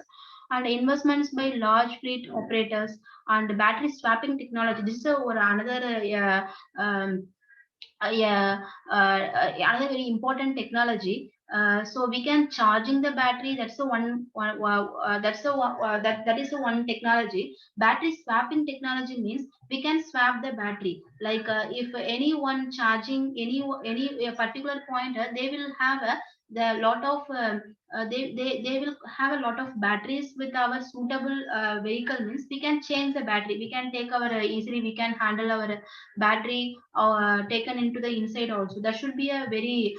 And investments by large fleet operators and battery swapping technology. This is another another very important technology. So we can charging the battery. That's the that is the one technology. Battery swapping technology means we can swap the battery. Like if anyone charging any particular point, they will have the lot of they will have a lot of batteries with our suitable vehicle. Means we can change the battery, we can take our easily we can handle our battery taken into the inside also. That should be a very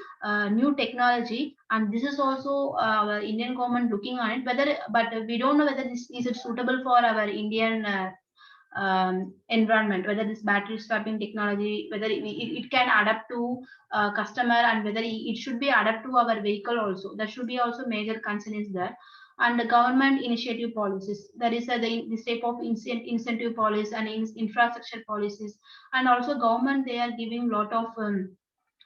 new technology, and this is also our Indian government looking on it, whether but we don't know whether this is it suitable for our Indian environment, whether this battery swapping technology, whether it can adapt to customer, and whether it should be adapt to our vehicle also. That should be also major concern is there. And the government initiative policies, there is this type of incentive policies and infrastructure policies, and also government, they are giving lot of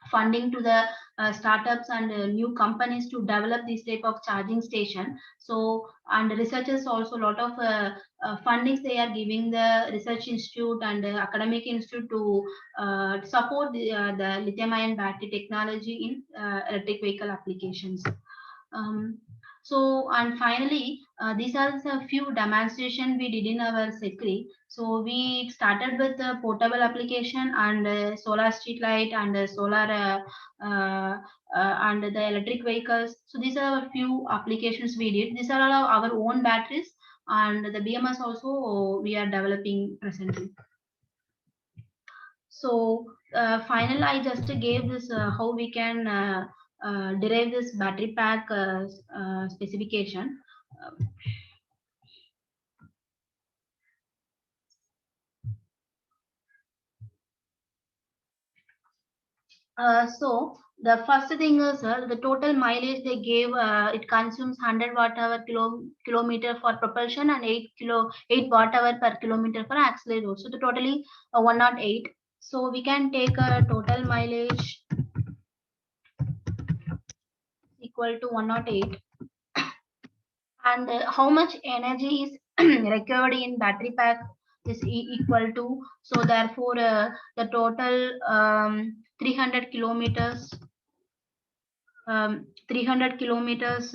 funding to the startups and new companies to develop this type of charging station. So, and researchers also lot of fundings they are giving the research institute and academic institute to support the lithium ion battery technology in electric vehicle applications. So, and finally, these are the few demonstration we did in our SECRI. So we started with the portable application and solar street light and solar and the electric vehicles. So these are a few applications we did. These are all our own batteries, and the BMS also we are developing presently. So finally, I just gave this how we can derive this battery pack specification. So the first thing is the total mileage they gave. It consumes 100 watt-hour kilometer for propulsion and 8 watt-hour per kilometer for auxiliary. So the totally 108. So we can take a total mileage equal to 108, and how much energy is required in battery pack is equal to. So therefore, the total 300 kilometers. 300 kilometers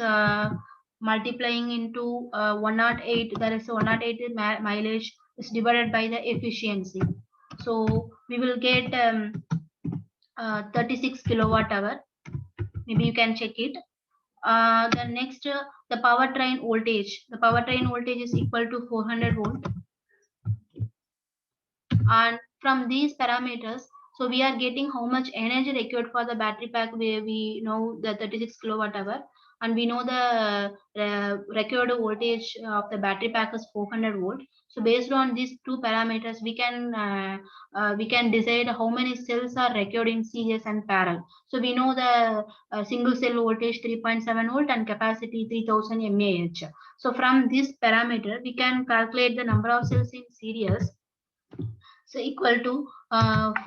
multiplying into 108, there is 108 mileage is divided by the efficiency. So we will get 36 kilowatt hour. Maybe you can check it. The next, the powertrain voltage. The powertrain voltage is equal to 400 volt. And from these parameters, so we are getting how much energy required for the battery pack, where we know the 36 kilowatt hour, and we know the required voltage of the battery pack is 400 volt. So based on these two parameters, we can decide how many cells are required in series and parallel. So we know the single cell voltage 3.7 volt and capacity 3000 mAh. So from this parameter, we can calculate the number of cells in series. So equal to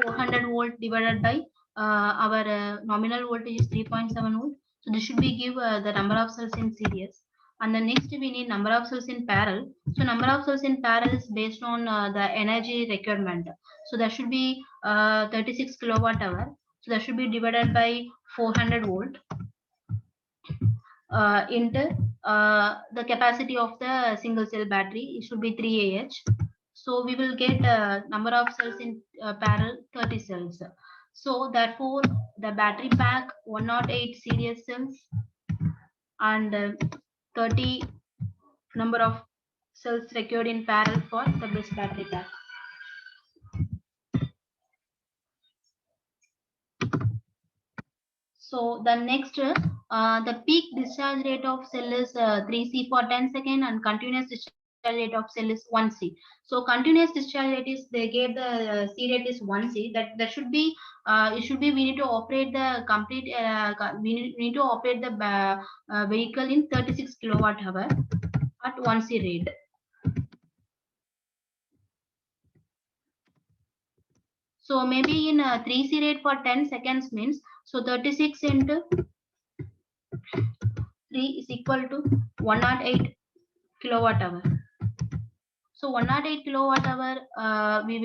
400 volt divided by our nominal voltage is 3.7 volt. So this should be give the number of cells in series. And the next we need number of cells in parallel. So number of cells in parallel is based on the energy requirement. So that should be 36 kilowatt hour. So that should be divided by 400 volt into the capacity of the single cell battery. It should be 3 Ah. So we will get number of cells in parallel 30 cells. So therefore, the battery pack 108 series cells and 30 number of cells required in parallel for the base battery pack. So the next, the peak discharge rate of cell is 3C for 10 seconds, and continuous discharge rate of cell is 1C. So continuous discharge rate is, they gave the C rate is 1C. That should be it should be, we need to operate the complete we need to operate the vehicle in 36 kilowatt hour at 1C rate. So maybe in 3C rate for 10 seconds means, so 36 into 3 is equal to 108 kilowatt hour. So 108 kilowatt hour, we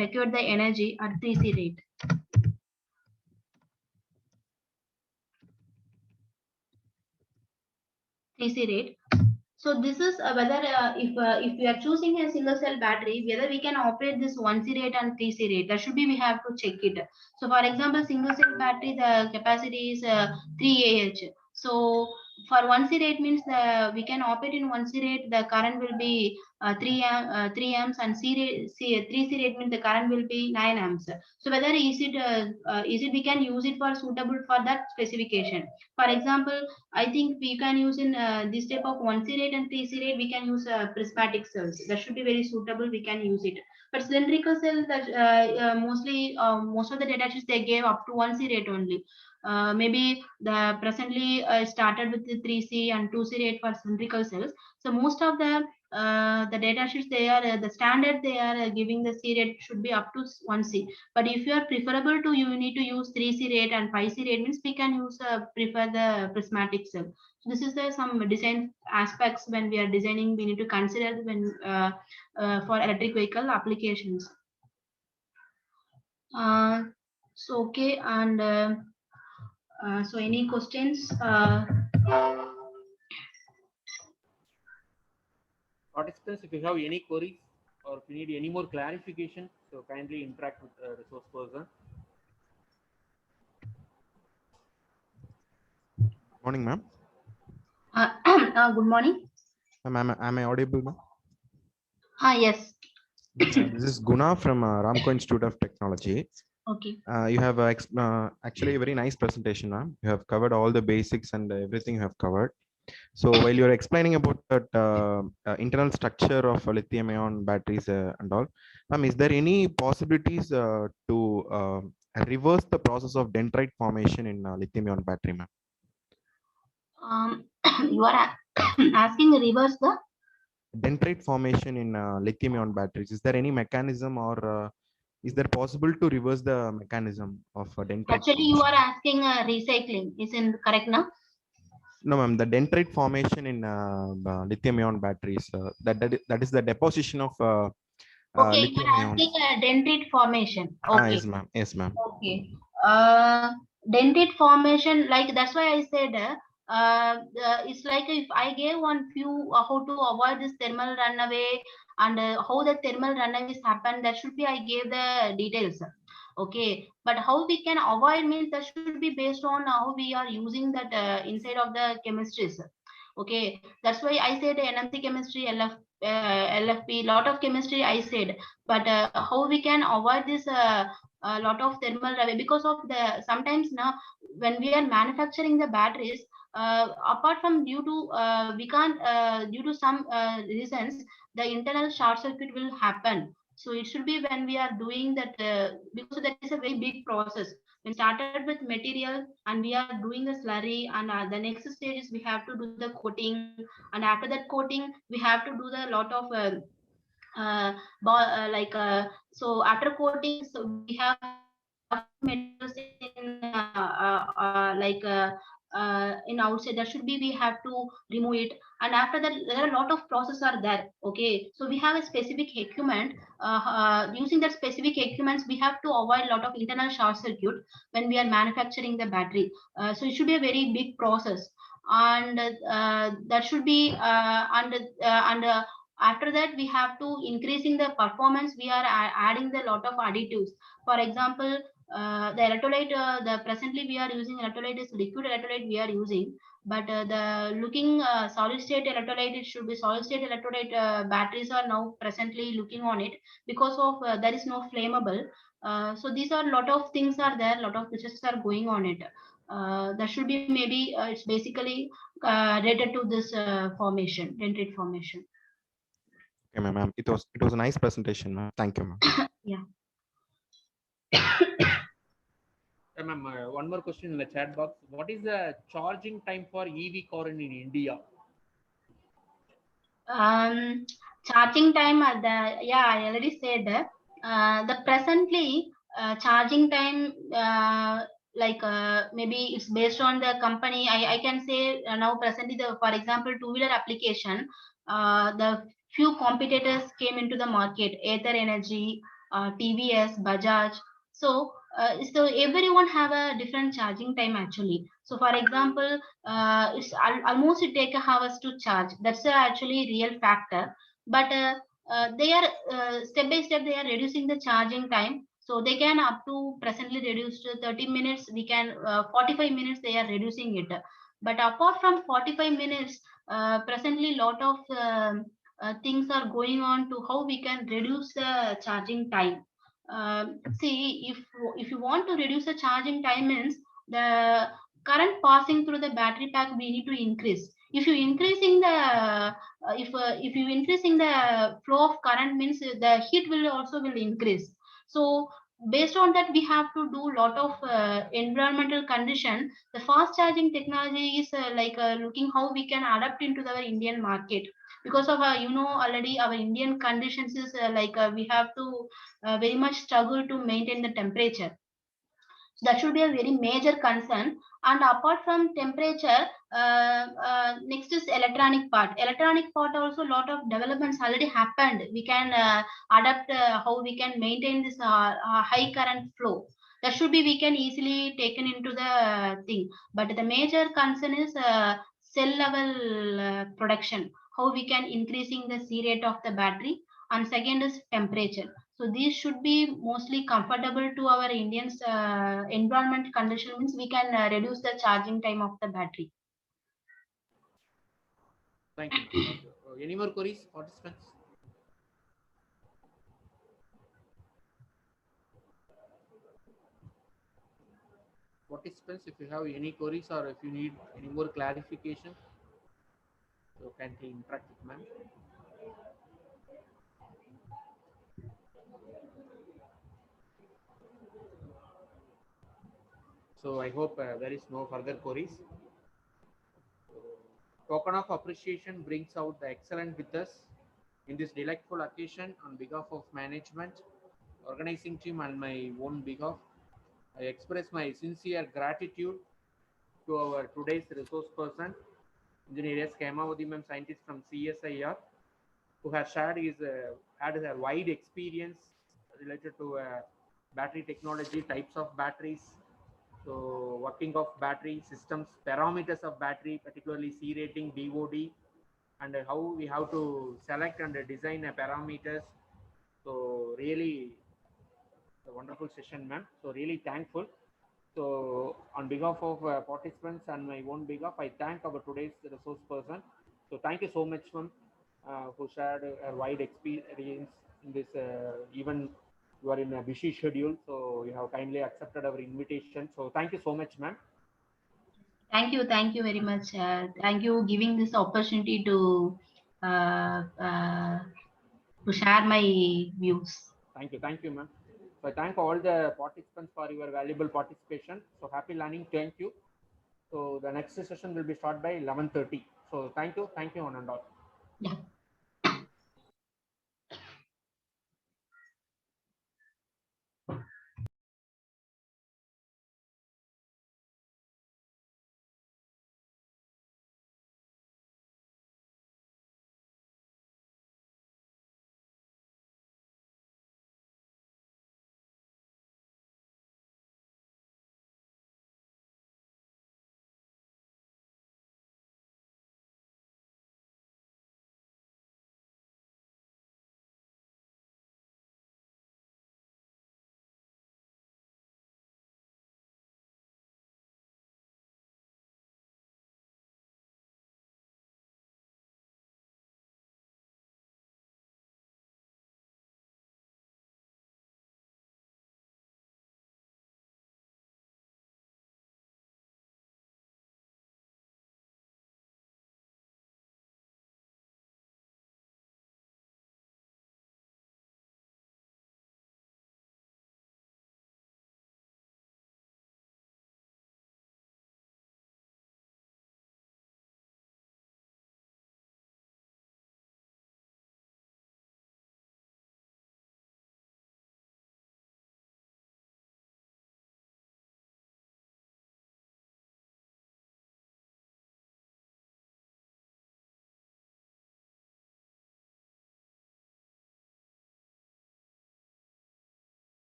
require the energy at 3C rate. So this is whether if we are choosing a single cell battery, whether we can operate this 1C rate and 3C rate. That should be, we have to check it. So for example, single cell battery, the capacity is 3 Ah. So for 1C rate means we can operate in 1C rate, the current will be 3 amps, and 3C rate means the current will be 9 amps. So whether is it we can use it for suitable for that specification. For example, I think we can use in this type of 1C rate and 3C rate, we can use prismatic cells. That should be very suitable, we can use it. But cylindrical cells, that mostly most of the data sheets they gave up to 1C rate only. Maybe the presently started with the 3C and 2C rate for cylindrical cells. So most of the data sheets they are the standard they are giving the C rate should be up to 1C. But if you are preferable to you need to use 3C rate and 5C rate means we can use prefer the prismatic cell. So this is the some design aspects when we are designing we need to consider when for electric vehicle applications. So okay, and so any questions? Participants, if you have any queries or if you need any more clarification, so kindly interact with the resource person. Morning, ma'am. Good morning. Am I audible, ma'am? Yes. This is Guna from Ramco Institute of Technology. Okay. You have actually a very nice presentation, ma'am. You have covered all the basics and everything you have covered. So while you're explaining about that internal structure of lithium-ion batteries and all, ma'am, is there any possibilities to reverse the process of dendrite formation in lithium-ion battery, ma'am? You are asking reverse the Dendrite formation in lithium-ion batteries. Is there any mechanism or is there possible to reverse the mechanism of dendrite? Actually, you are asking recycling. Is it correct now? No, ma'am. The dendrite formation in lithium-ion batteries. That is the deposition of Okay, you lithium are ions. asking dendrite formation. Okay. Yes, ma'am. Yes, ma'am. Okay. Dendrite formation, like that's why I said it's like if I gave one few how to avoid this thermal runaway and how the thermal runaways happen, that should be I gave the details. Okay, but how we can avoid means that should be based on how we are using that inside of the chemistries. Okay, that's why I said NMC chemistry, LFP, lot of chemistry I said, but how we can avoid this a lot of thermal runaway because of the sometimes now when we are manufacturing the batteries apart from due to we can't due to some reasons the internal short circuit will happen. So it should be when we are doing that because that is a very big process. We started with material and we are doing the slurry, and the next stage is we have to do the coating, and after that coating we have to do the lot of so after coating, so we have metals in in outside. That should be we have to remove it, and after that there are a lot of processes are there. Okay, so we have a specific equipment. Using that specific equipments, we have to avoid a lot of internal short circuit when we are manufacturing the battery. So it should be a very big process, and that should be after that we have to increasing the performance. We are adding the lot of additives. For example, the electrolyte the presently we are using electrolyte is liquid electrolyte we are using, but the looking solid state electrolyte, it should be solid state electrolyte batteries are now presently looking on it because of there is no flammable. So these are lot of things are there, lot of research are going on it. That should be maybe it's basically related to this formation, dendrite formation. Okay, ma'am. It was a nice presentation, ma'am. Thank you, ma'am. Yeah. Ma'am, one more question in the chat box. What is the charging time for EV car in India? Charging time at the I already said the presently charging time maybe it's based on the company. I can say now presently the for example two-wheeler application the few competitors came into the market, Ather Energy, TVS, Bajaj. So so everyone have a different charging time actually. So for example, it's almost it take a hours to charge. That's actually real factor. But they are step by step they are reducing the charging time. So they can up to presently reduce to 30 minutes. We can 45 minutes they are reducing it. But apart from 45 minutes, presently lot of things are going on to how we can reduce the charging time. See, if you want to reduce the charging time means the current passing through the battery pack we need to increase. If you increasing the if you increasing the flow of current means the heat will also will increase. So based on that we have to do lot of environmental condition. The fast charging technology is looking how we can adapt into our Indian market, because of already our Indian conditions is we have to very much struggle to maintain the temperature. That should be a very major concern. And apart from temperature, next is electronic part also lot of developments already happened. We can adapt how we can maintain this high current flow. That should be we can easily taken into the thing. But the major concern is cell level production, how we can increasing the C rate of the battery, and second is temperature. So these should be mostly comfortable to our Indians environment condition means we can reduce the charging time of the battery. Thank you. Any more queries, participants? Participants, if you have any queries or if you need any more clarification, so kindly interact with ma'am. So I hope there is no further queries. Token of appreciation brings out the excellent with us in this delightful occasion. On behalf of management, organizing team, and my own behalf, I express my sincere gratitude to our today's resource person, Engineer S. Kemavati ma'am, scientist from CSIR, who has shared his had a wide experience related to battery technology, types of batteries, so working of battery systems, parameters of battery, particularly C rating, DOD, and how we have to select and design parameters. So really a wonderful session, ma'am. So really thankful. So on behalf of participants and my own behalf, I thank our today's resource person. So thank you so much, ma'am, who shared a wide experience in this even you are in a busy schedule, so you have kindly accepted our invitation. So thank you so much, ma'am. Thank you very much. Thank you giving this opportunity to share my views. Thank you, ma'am. So I thank all the participants for your valuable participation. So happy learning. Thank you. So the next session will be start by 11:30. So thank you one and all. Yeah.